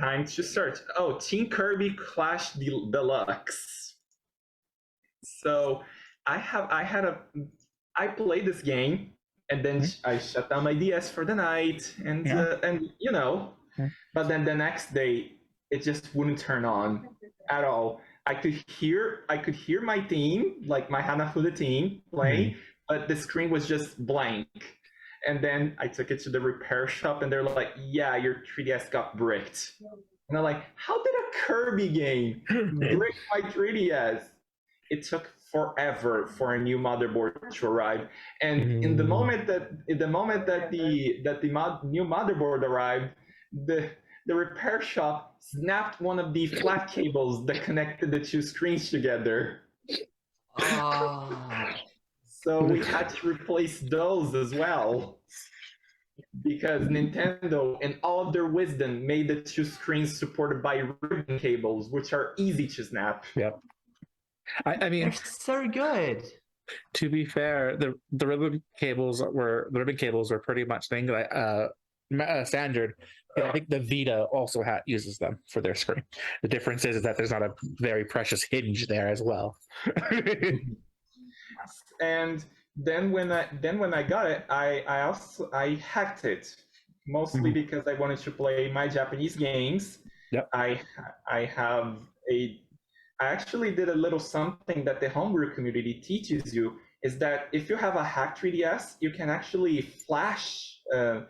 Time to search. Oh, Team Kirby Clash Deluxe. So I played this game and then I shut down my DS for the night and you know, but then the next day it just wouldn't turn on at all. I could hear my team, like my Hanafuda team playing, but the screen was just blank. And then I took it to the repair shop and they're like, yeah, your 3DS got bricked. And I'm like, how did a Kirby game brick my 3DS? It took forever for a new motherboard to arrive. And in the moment that the new motherboard arrived, the repair shop snapped one of the flat cables that connected the two screens together. So we had to replace those as well because Nintendo, in all of their wisdom, made the two screens supported by ribbon cables, which are easy to snap. Yep. I mean, they're so good. To be fair, the ribbon cables were pretty much things standard. I think the Vita also uses them for their screen. The difference is that there's not a very precious hinge there as well. And then when I got it, I hacked it, mostly because I wanted to play my Japanese games. Yep. I actually did a little something that the homebrew community teaches you, is that if you have a hacked 3DS, you can actually flash a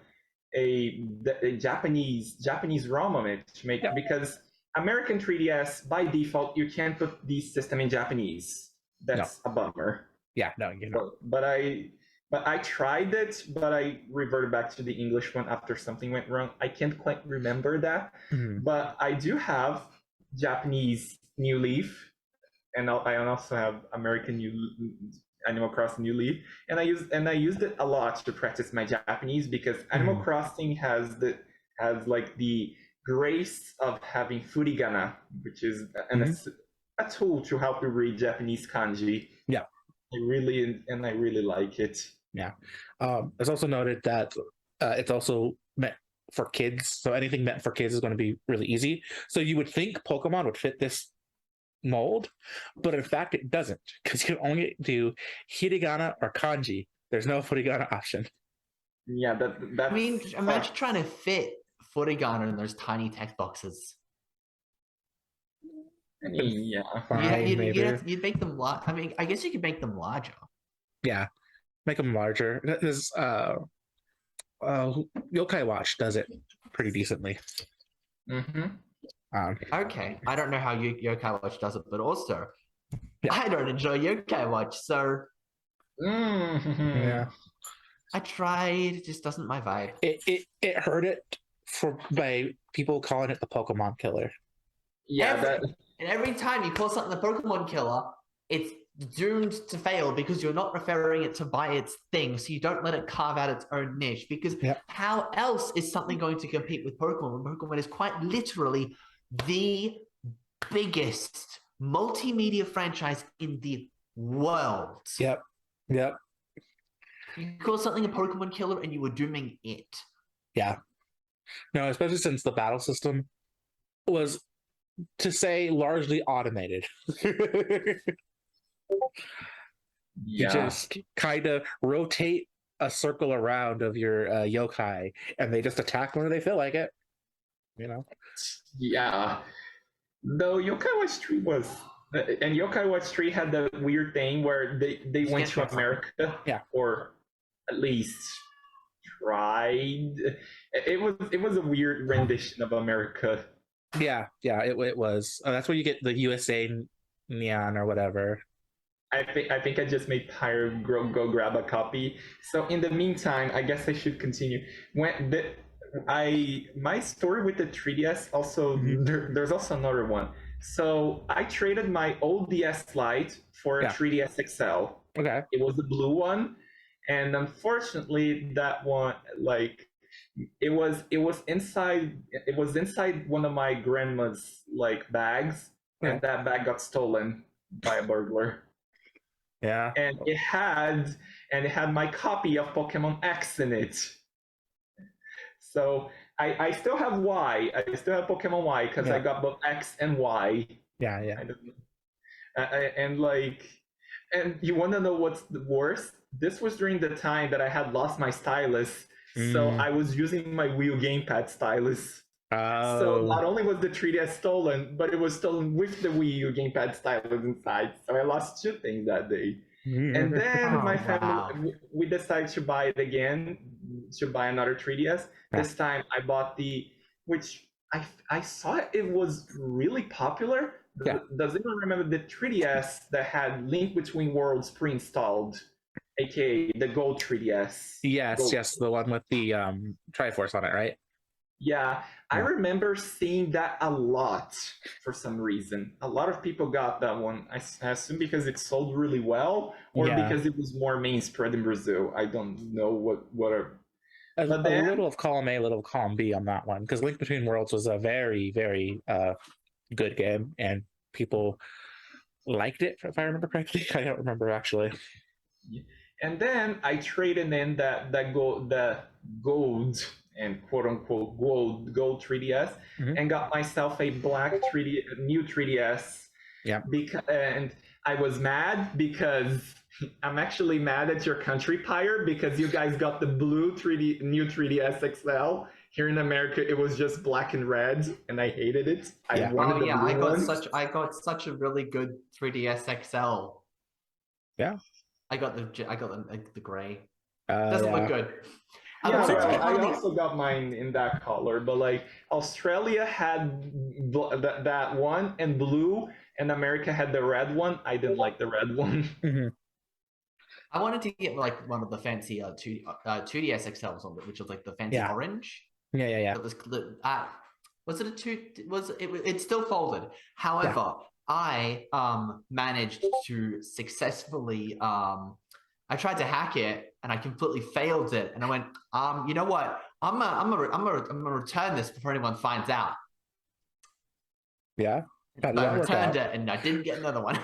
Japanese ROM on it to make because American 3DS by default you can't put the system in Japanese. That's a bummer. Yeah, no, you know. But I tried it, but I reverted back to the English one after something went wrong. I can't quite remember that, but I do have Japanese New Leaf, and I also have American Animal Crossing New Leaf, and I used it a lot to practice my Japanese because Animal Crossing has like the grace of having furigana, which is a tool to help you read Japanese kanji. Yeah, I really like it. Yeah, it's also noted that it's also meant for kids, so anything meant for kids is going to be really easy. So you would think Pokemon would fit this mold, but in fact it doesn't, because you can only do hiragana or kanji. There's no furigana option. Yeah, that. I mean, imagine trying to fit furigana in those tiny text boxes. I mean, yeah. Fine, you'd make them large. I mean, I guess you could make them larger. Yeah, make them larger. There's Yokai Watch does it pretty decently. Okay, I don't know how Yokai Watch does it, but also Yeah. I don't enjoy Yokai Watch, so Yeah, I tried. It just doesn't my vibe. It heard it by people calling it the Pokemon killer. Yeah, every time you call something the Pokemon killer, it's doomed to fail because you're not referring it to by its thing, so you don't let it carve out its own niche. Because how else is something going to compete with Pokemon when Pokemon is quite literally the biggest multimedia franchise in the world? Yep. You call something a Pokemon killer and you were dooming it. Yeah. No, especially since the battle system was, to say, largely automated. You just kind of rotate a circle around of your yokai, and they just attack when they feel like it. Yeah. Though Yokai Watch 3 was, and Yokai Watch 3 had the weird thing where they went to America, or at least tried. It was a weird rendition of America. Yeah, it was. That's where you get the USA neon or whatever. I think I just made Pyre go grab a copy. So in the meantime, I guess I should continue. My story with the 3DS also, there's also another one. So I traded my old DS Lite for a 3DS XL. Okay. It was the blue one, and unfortunately that one, like, it was inside one of my grandma's like bags, and that bag got stolen by a burglar. Yeah. And it had my copy of Pokemon X in it. So I still have Y. I still have Pokemon Y because I got both X and Y. Yeah. And you want to know what's the worst? This was during the time that I had lost my stylus. So I was using my Wii U gamepad stylus. Oh. So not only was the 3DS stolen, but it was stolen with the Wii U gamepad stylus inside. So I lost 2 things that day. And then my family, we decided to buy it again, to buy another 3DS. This time I bought which I saw it was really popular. Does anyone remember the 3DS that had Link Between Worlds pre-installed? AKA the Gold 3DS. Yes, the one with the Triforce on it, right? Yeah, I remember seeing that a lot for some reason. A lot of people got that one. I assume because it sold really well, or because it was more mainstream in Brazil. I don't know what are. A little of column A, little of column B on that one, because Link Between Worlds was a very, very good game, and people liked it, if I remember correctly. I don't remember actually. And then I traded in the gold and quote unquote gold 3DS and got myself a black new 3DS. Yeah. And I was mad because I'm actually mad at your country, Pyre, because you guys got the blue new 3DS XL. Here in America, it was just black and red, and I hated it. I got such a really good 3DS XL. Yeah. I got the gray. Doesn't look good. I also got mine in that color, but like Australia had that one and blue, and America had the red one. I didn't like the red one. I wanted to get like one of the fancy 2DS XLs on it, which was like the fancy orange. Yeah. Was it a two? Was it? It still folded. However, I managed to successfully I tried to hack it and I completely failed it. And I went, you know what? I'm gonna return this before anyone finds out. Yeah. How did So I that work returned out? it and I didn't get another one.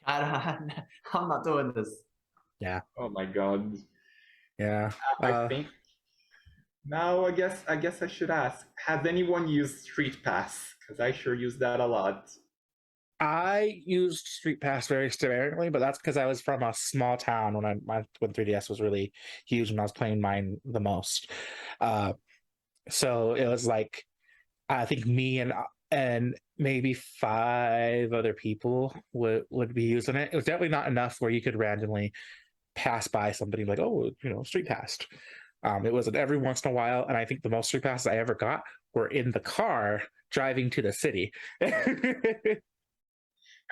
I'm not doing this. Yeah. Oh my god. Yeah. I think now I guess I should ask, has anyone used Street Pass? Because I sure use that a lot. I used Street Pass very sparingly, but that's because I was from a small town when 3DS was really huge when I was playing mine the most. So it was like I think me and maybe 5 other people would be using it. It was definitely not enough where you could randomly pass by somebody like, oh, Street Passed. It was every once in a while, and I think the most Street Passes I ever got were in the car driving to the city. I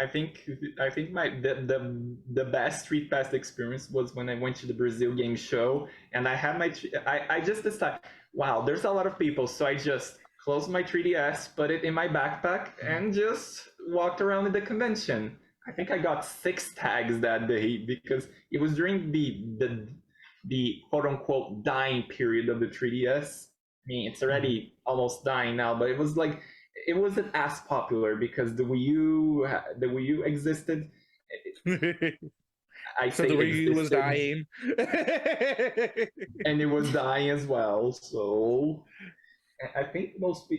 think the best Street Pass experience was when I went to the Brazil game show and I had I just decided, wow, there's a lot of people, so I just closed my 3DS, put it in my backpack, and just walked around in the convention. I think I got 6 tags that day because it was during the quote unquote dying period of the 3DS. I mean, it's already almost dying now, but it was like it wasn't as popular because the Wii U existed. I So say the Wii U was existed, dying. and it was dying as well. So I think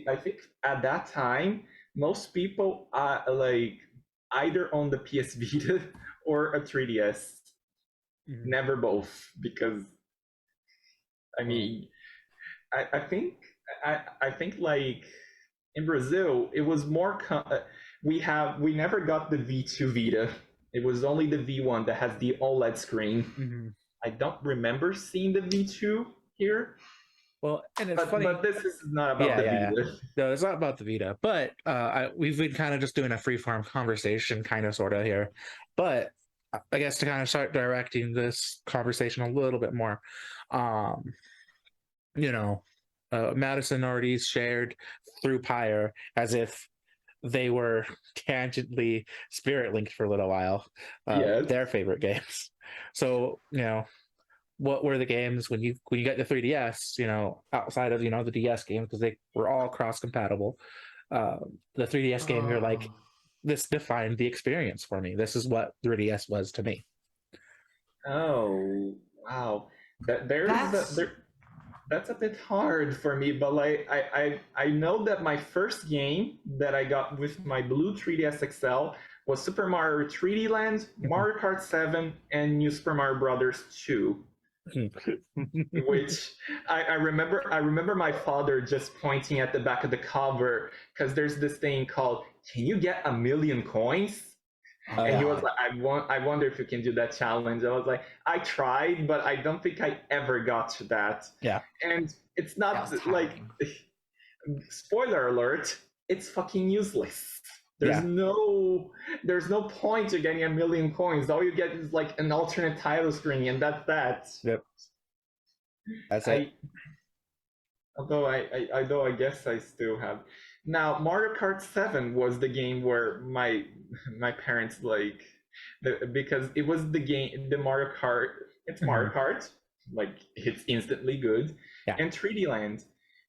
I think at that time most people are like either on the PS Vita or a 3DS. Never both, because I mean I think I think like in Brazil, it was more. We never got the V2 Vita. It was only the V1 that has the OLED screen. Mm-hmm. I don't remember seeing the V2 here. Well, and it's funny. But this is not about the Vita. Yeah. No, it's not about the Vita. But we've been kind of just doing a free-form conversation, kind of, sort of here. But I guess to kind of start directing this conversation a little bit more, Madison already shared through Pyre as if they were tangentially spirit linked for a little while, Yes. their favorite games. So, what were the games when you got the 3DS, outside of, the DS games, because they were all cross compatible. The 3DS game, you're like, this defined the experience for me. This is what 3DS was to me. Oh, wow. That's a bit hard for me, but like I know that my first game that I got with my blue 3DS XL was Super Mario 3D Land, Mario Kart 7, and New Super Mario Brothers 2. Which I remember my father just pointing at the back of the cover because there's this thing called, can you get 1,000,000 coins? And he was like, I wonder if you can do that challenge. I was like, I tried, but I don't think I ever got to that. Yeah. And it's not like, spoiler alert, it's fucking useless. There's no point to getting 1,000,000 coins. All you get is like an alternate title screen, and that's that. Yep. That's it. Although I guess I still have. Now, Mario Kart 7 was the game where my parents because it was the Mario Kart. It's Mario Kart, like it's instantly good, and 3D Land.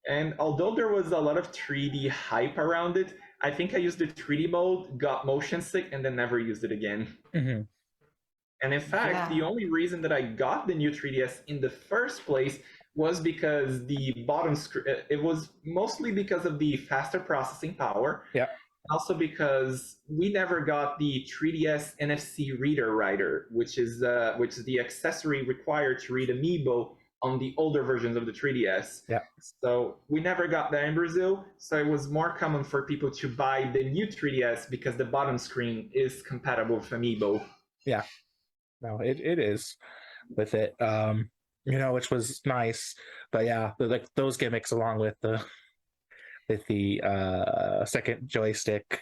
And although there was a lot of 3D hype around it, I think I used the 3D mode, got motion sick, and then never used it again. Mm-hmm. And in fact, the only reason that I got the new 3DS in the first place was because the bottom screen, it was mostly because of the faster processing power. Yeah. Also because we never got the 3DS NFC reader writer, which is the accessory required to read Amiibo on the older versions of the 3DS. Yeah. So we never got that in Brazil. So it was more common for people to buy the new 3DS because the bottom screen is compatible with Amiibo. Yeah. No, it is with it. Which was nice. But yeah, like those gimmicks along with the second joystick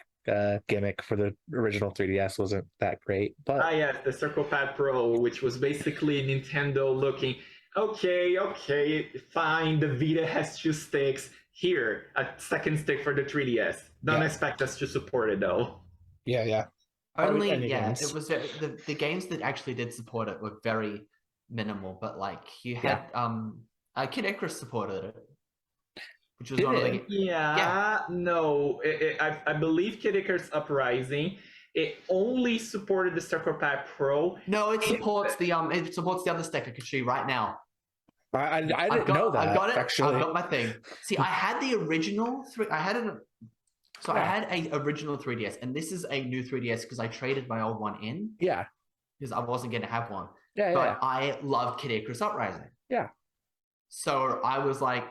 gimmick for the original 3DS wasn't that great. But yes, the Circle Pad Pro, which was basically Nintendo looking, okay, fine, the Vita has 2 sticks. here, a second stick for the 3DS. Don't expect us to support it though. Yeah. Only, Any yeah, games. it was the games that actually did support it were very minimal, but like you had Kid Icarus supported it, which was Did one of it? the No, I believe Kid Icarus Uprising. It only supported the Circle Pack Pro. no, it supports the other stick. I can show you right now. I didn't know that. I've got it. Actually, I've got my thing. See, I had the original three. I had a original 3DS, and this is a new 3DS because I traded my old one in. Yeah. Because I wasn't going to have one. Yeah. But I loved Kid Icarus Uprising. Yeah. So I was like,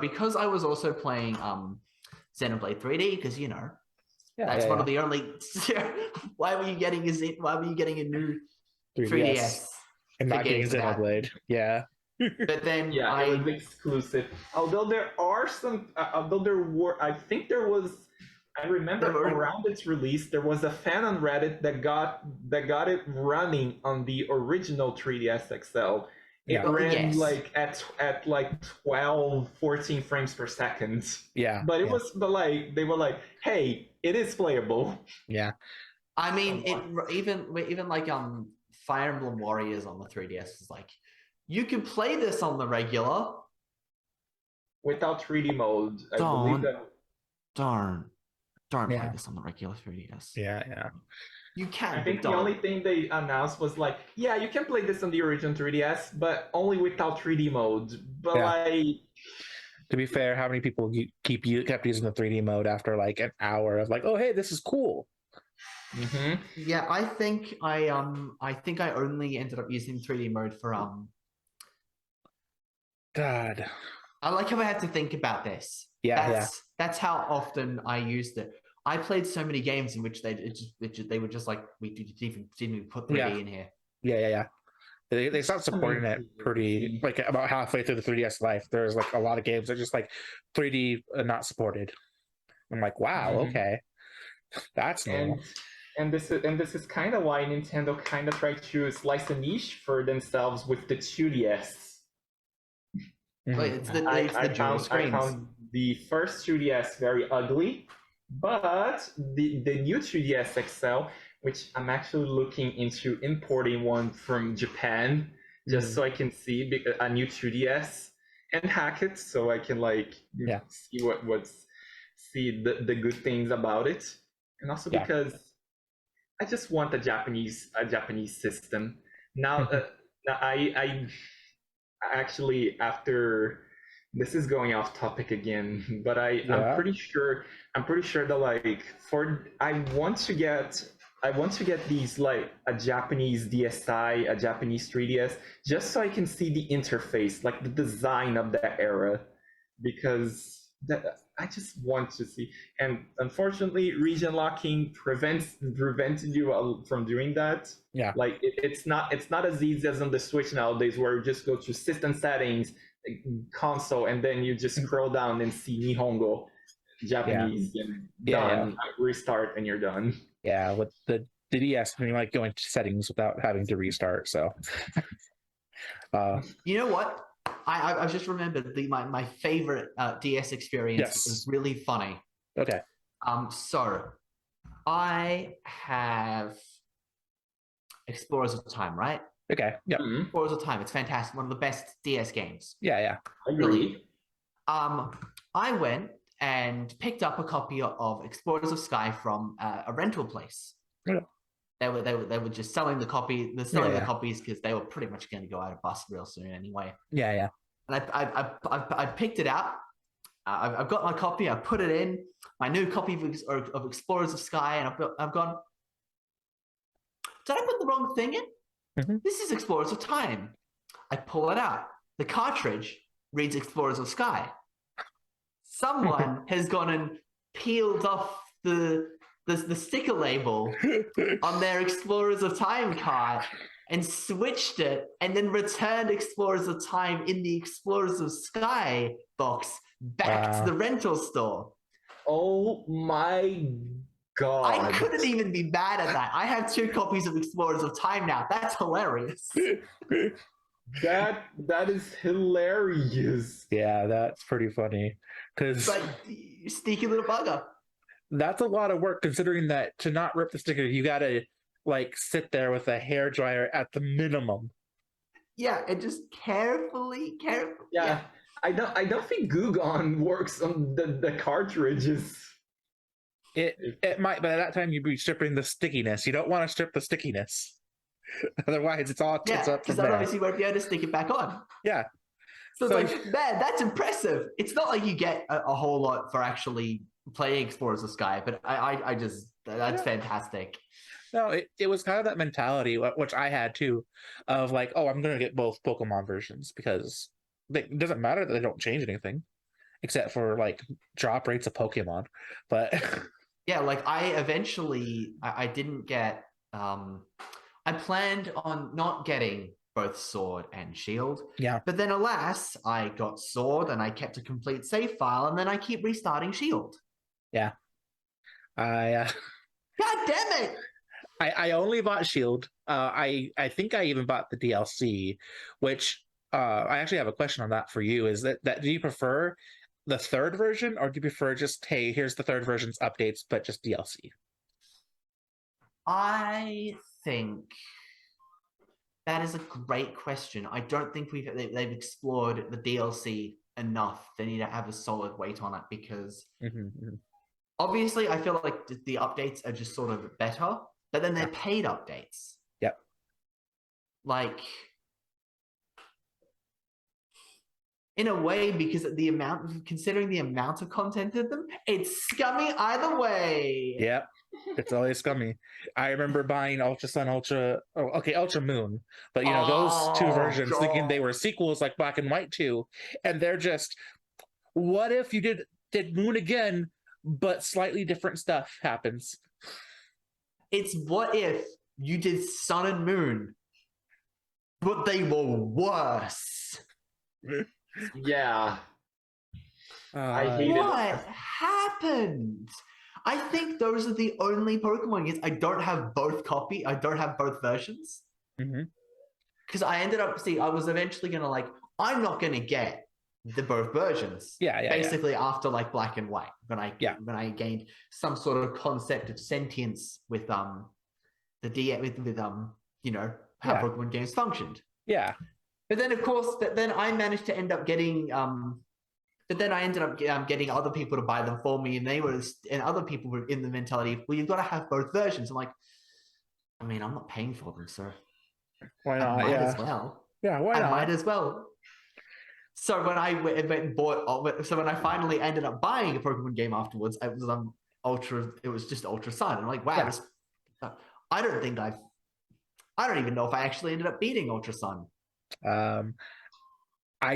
because I was also playing Xenoblade 3D, because that's one of the only. Why were you getting a new 3DS? And not getting Xenoblade. Yeah. But then it was exclusive. Although there are some, I think there was. I remember around its release, there was a fan on Reddit that got it running on the original 3DS XL. It ran like at like 12, 14 frames per second. Yeah. But they were like, hey, it is playable. Yeah. I mean, even like Fire Emblem Warriors on the 3DS is like, you can play this on the regular without 3D mode. I believe that. Don't play this on the regular 3DS. Yeah. You can. I think the only thing they announced was like, yeah, you can play this on the original 3DS, but only without 3D mode. But like, to be fair, how many people kept using the 3D mode after like an hour of like, oh hey, this is cool. Mm-hmm. Yeah, I think I only ended up using 3D mode for God. I like how I had to think about this. That's how often I used it. I played so many games in which they were just like, we didn't even put 3D in here. Yeah. They stopped supporting it pretty like about halfway through the 3DS life. There's like a lot of games that are just like 3D not supported. I'm like, wow, okay, that's normal. And this is kind of why Nintendo kind of tried to slice a niche for themselves with the 2DS. It's the dual screens. I found the first 2DS very ugly, but the new 3DS XL, which I'm actually looking into importing one from Japan, just so I can see a new 2DS and hack it, so I can see the good things about it, and also because I just want a Japanese system now. I actually, after this is going off topic again, but I'm pretty sure that like I want to get these like a Japanese DSi, a Japanese 3DS, just so I can see the interface, like the design of that era, because I just want to see. And unfortunately, region locking prevented you from doing that. Yeah, like it's not as easy as on the Switch nowadays, where you just go to system settings, console, and then you just scroll down and see Nihongo, Japanese, and done. Restart and you're done. Yeah, with the DS, I mean, like going to settings without having to restart. So, you know what? I just remembered my favorite DS experience is really funny. Okay. So I have Explorers of Time, right? Okay. Yeah. Explorers of Time. It's fantastic. One of the best DS games. Yeah. I agree. I went and picked up a copy of Explorers of Sky from a rental place. Yeah. They were just selling the copy. They're selling the copies because they were pretty much going to go out of bus real soon anyway. Yeah. And I picked it out. I've got my copy. I put it in my new copy of Explorers of Sky, and I've gone. Did I put the wrong thing in? Mm-hmm. This is Explorers of Time. I pull it out. The cartridge reads Explorers of Sky. Someone has gone and peeled off the sticker label on their Explorers of Time card and switched it, and then returned Explorers of Time in the Explorers of Sky box back to the rental store. Oh my God. I couldn't even be mad at that. I have 2 copies of Explorers of Time now. That's hilarious. That is hilarious. Yeah, that's pretty funny because But you sneaky little bugger. that's a lot of work considering that to not rip the sticker, you gotta like sit there with a hair dryer at the minimum. Yeah, and just carefully. Yeah, I don't think Gugon works on the cartridges. It might, but at that time you'd be stripping the stickiness. You don't want to strip the stickiness. Otherwise, it's all tits Yeah, up from because there. otherwise you won't be able to stick it back on. Yeah. So it's So- like, man, that's impressive. It's not like you get a whole lot for actually playing Explorers of Sky, but I just, that's fantastic. No, it was kind of that mentality, which I had too, of like, oh, I'm going to get both Pokemon versions because it doesn't matter that they don't change anything except for like drop rates of Pokemon. But Yeah, like I didn't get, I planned on not getting both Sword and Shield. yeah, But then alas, I got Sword and I kept a complete save file and then I keep restarting Shield. yeah. I God damn it! I only bought Shield. I think I even bought the DLC, which I actually have a question on that for you. Is that do you prefer the third version or do you prefer just, hey, here's the third version's updates but just DLC? I think that is a great question. I don't think they've explored the DLC enough. They need to have a solid weight on it because obviously I feel like the updates are just sort of better, but then they're paid updates. Yep. Like in a way, because considering the amount of content in them, it's scummy either way. Yep. It's always scummy. I remember buying Ultra Sun, Ultra Moon, but you know those two versions, thinking they were sequels like Black and White 2, and they're just, what if you did Moon again, but slightly different stuff happens. It's what if you did Sun and Moon, but they were worse. Yeah. I hate it. What happened? I think those are the only Pokemon games I don't have both versions. Because I ended up, I was eventually gonna I'm not gonna get the both versions. Basically after like Black and White, when I gained some sort of concept of sentience with the how Pokemon games functioned. Yeah. But then of course, I managed to end up getting but then I ended up getting other people to buy them for me, and other people were in the mentality, well, you've got to have both versions. I'm like, I mean, I'm not paying for them, so why not? I might as well. Yeah, why not? I might as well. So when I went and bought, so when I finally ended up buying a Pokemon game afterwards, it was just Ultra Sun. I'm like, wow, I don't even know if I actually ended up beating Ultra Sun. I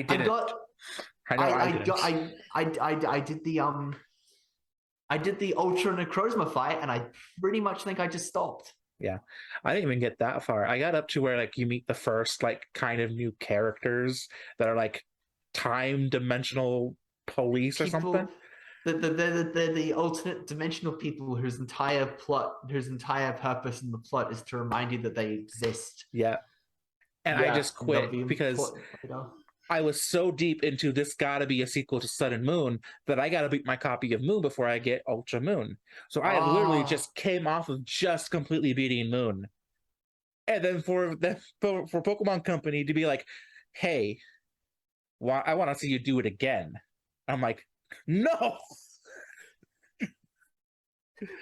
didn't. I did the Ultra Necrozma fight, and I pretty much think I just stopped. Yeah, I didn't even get that far. I got up to where like you meet the first like kind of new characters that are like time dimensional police or something. The alternate dimensional people whose entire purpose in the plot is to remind you that they exist. Yeah. And I just quit because I was so deep into this gotta be a sequel to Sun and Moon that I gotta beat my copy of Moon before I get Ultra Moon. So I literally just came off of just completely beating Moon. And then for Pokemon Company to be like, hey, I want to see you do it again. I'm like, no.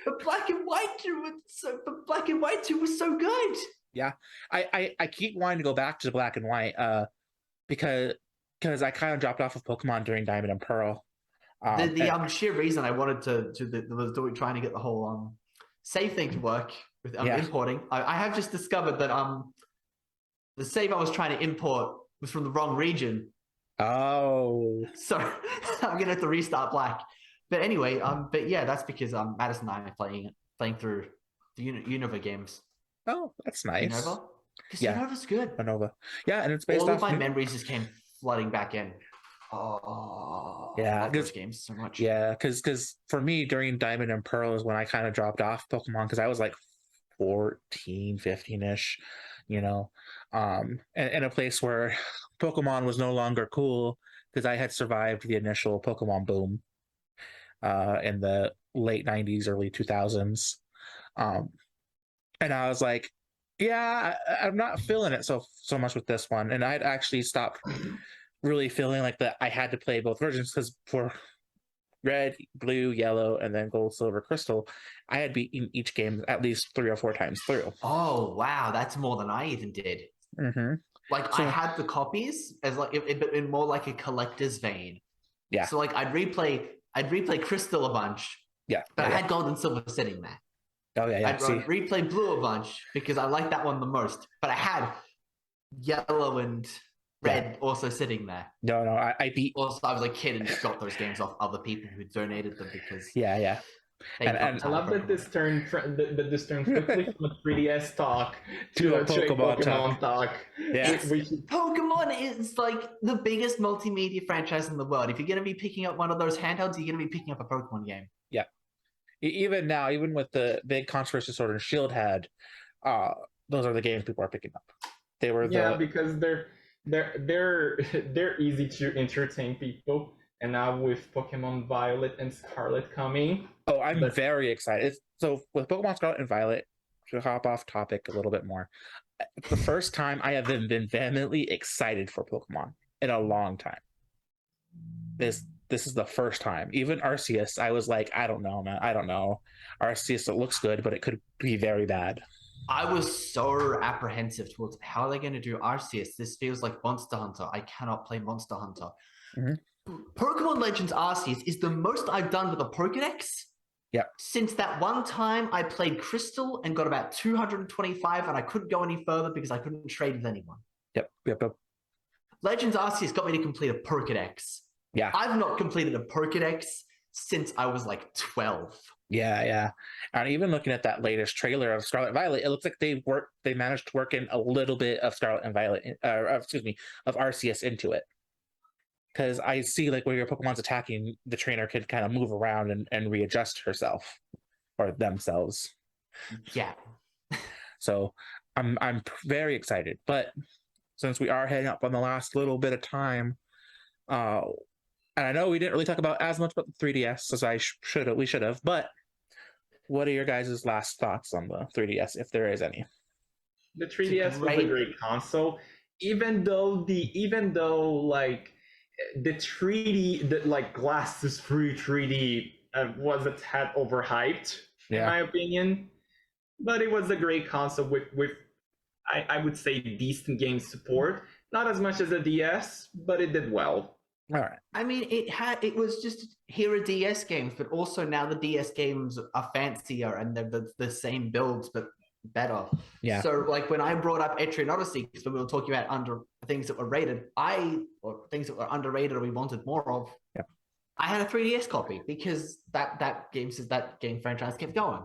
But Black and White 2 was so good. Yeah, I keep wanting to go back to Black and White because I kind of dropped off of Pokemon during Diamond and Pearl. The sheer reason I wanted was trying to get the whole save thing to work with importing. I have just discovered that the save I was trying to import was from the wrong region. Oh, so I'm gonna have to restart Black. But anyway, but yeah, that's because Madison and I are playing through the Unova games. Oh, that's nice. Unova? Because Unova's good. Unova. Yeah, and it's based all off of my memories just came flooding back in. Oh, yeah, I love those games so much. Yeah, because for me during Diamond and Pearl is when I kind of dropped off Pokemon because I was like 14, 15-ish, you know. in a place where Pokemon was no longer cool because I had survived the initial Pokemon boom in the late 90s, early 2000s. And I was like, yeah, I'm not feeling it so much with this one. And I'd actually stopped really feeling like that I had to play both versions, because for red, blue, yellow, and then gold, silver, crystal, I had beaten each game at least 3 or 4 times through. Oh wow, that's more than I even did. Mm-hmm. Like So- I had the copies as like in more like a collector's vein. Yeah. So like I'd replay crystal a bunch, Yeah. but yeah, I had gold and silver sitting there. Oh yeah, yeah. I'd See, replay blue a bunch because I liked that one the most, but I had yellow and red also sitting there. no, I beat. Also, I was a kid and got those games off other people who donated them because Yeah. they And- got and- I love that this turned quickly from a 3DS talk To a to a Pokemon talk. Yeah. We should Pokemon is like the biggest multimedia franchise in the world. If you're going to be picking up one of those handhelds, you're going to be picking up a Pokemon game. Even now, even with the big controversy Sword and Shield had, those are the games people are picking up. They were because they're easy to entertain people, and now with Pokemon Violet and Scarlet coming, Oh, I'm But- very excited. So with Pokemon Scarlet and Violet, to hop off topic a little bit more, the first time I have been vehemently excited for Pokemon in a long time. This is the first time. Even Arceus, I was like, I don't know, man. I don't know. Arceus, it looks good, but it could be very bad. I was so apprehensive towards how are they going to do Arceus. This feels like Monster Hunter. I cannot play Monster Hunter. Mhm. Pokemon Legends Arceus is the most I've done with a Pokedex. Yep. Since that one time I played Crystal and got about 225, and I couldn't go any further because I couldn't trade with anyone. Yep. Legends Arceus got me to complete a Pokedex. Yeah. I've not completed a Pokedex since I was like 12. Yeah. And even looking at that latest trailer of Scarlet and Violet, it looks like they managed to work in a little bit of Scarlet and Violet, of Arceus into it. Because I see like where your Pokemon's attacking, the trainer could kind of move around and readjust herself or themselves. Yeah. So I'm very excited. But since we are heading up on the last little bit of time, and I know we didn't really talk about as much about the 3DS as we should have, but what are your guys' last thoughts on the 3DS, if there is any? the 3DS was a great- great console. Even though like the 3D, the like glasses free 3D was a tad overhyped in my opinion, but it was a great console with I would say decent game support. Not as much as the DS, but it did well. All right. I mean, it was just here are DS games, but also now the DS games are fancier and they're the same builds but better. Yeah. So like when I brought up Etrian Odyssey, because when we were talking about things that were rated, or things that were underrated or we wanted more of, Yep. I had a 3DS copy because that game franchise kept going.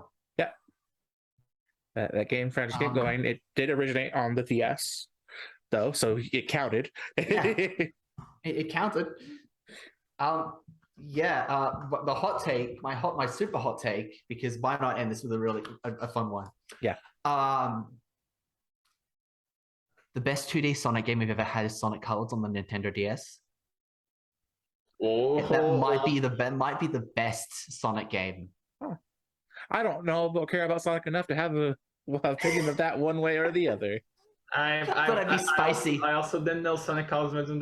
That game franchise kept going. It did originate on the DS, though, so it counted. Yeah. It counted. But the hot take, my super hot take, because why not end this with a really a fun one? Yeah. The best 2D Sonic game we've ever had is Sonic Colors on the Nintendo DS. Oh, That might be the best Sonic game. I don't know if I'll care about Sonic enough to have a opinion of that one way or the other. Thought I'd be spicy. I also didn't know Sonic Colors was in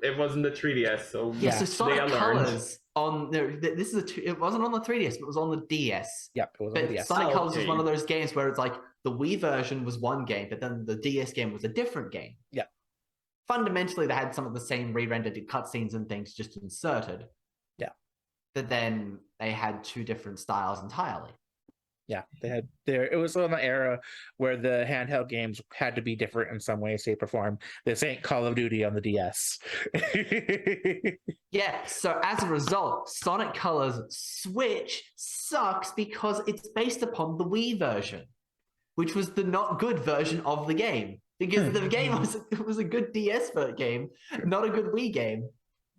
it wasn't the 3DS, so Yeah, so today Sonic I learned. Colors it wasn't on the 3DS, but it was on the DS. Yep, it was on But the DS. Sonic Colors was okay. one of those games where it's like the Wii version was one game, but then the DS game was a different game. Yeah. Fundamentally, they had some of the same re-rendered cutscenes and things just inserted. Yeah. But then they had two different styles entirely. Yeah, they had there. It was on the era where the handheld games had to be different in some way, shape, or form. This ain't Call of Duty on the DS. Yeah, so as a result, Sonic Colors Switch sucks because it's based upon the Wii version, which was the not good version of the game. Because the game was a good DS game, not a good Wii game.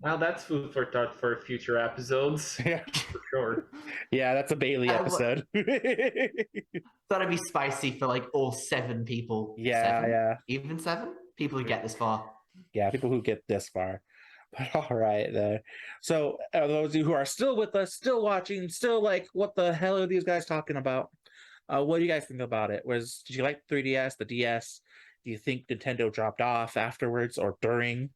Well, that's food for thought for future episodes, Yeah, for sure. yeah, that's a Bailey episode. That'd be spicy for like all 7 people. Yeah, 7? yeah. Even 7 people who get this far. Yeah, people who get this far. But all right, then. So, those of you who are still with us, still watching, still like, what the hell are these guys talking about? What do you guys think about it? Did you like 3DS, the DS? Do you think Nintendo dropped off afterwards or during?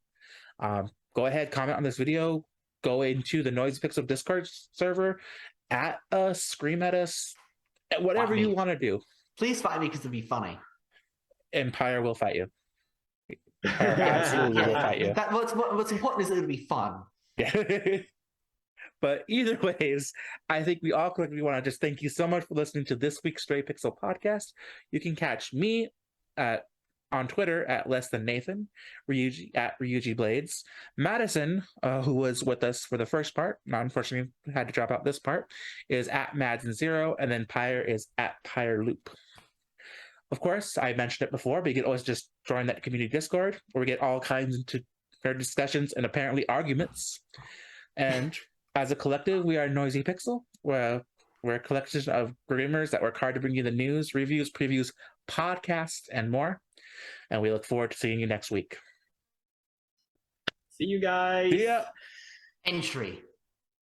Go ahead, comment on this video. Go into the Noisy Pixel Discord server, at us, scream at us, whatever you want to do. Please fight me because it'd be funny. Empire will fight you. Empire absolutely will fight you. What's important is it'll be fun. Yeah. But either ways, I think we all collectively want to just thank you so much for listening to this week's Stray Pixel podcast. You can catch me on Twitter at Less Than Nathan, Ryuji at Ryuji Blades, Madison, who was with us for the first part, not unfortunately had to drop out this part, is at Madsen0, and then Pyre is at Pyre Loop. Of course, I mentioned it before, but you can always just join that community Discord where we get all kinds into fair discussions and apparently arguments. And as a collective, we are Noisy Pixel. We're a collection of gamers that work hard to bring you the news, reviews, previews, podcasts, and more. And we look forward to seeing you next week. See you guys. See ya. Entry.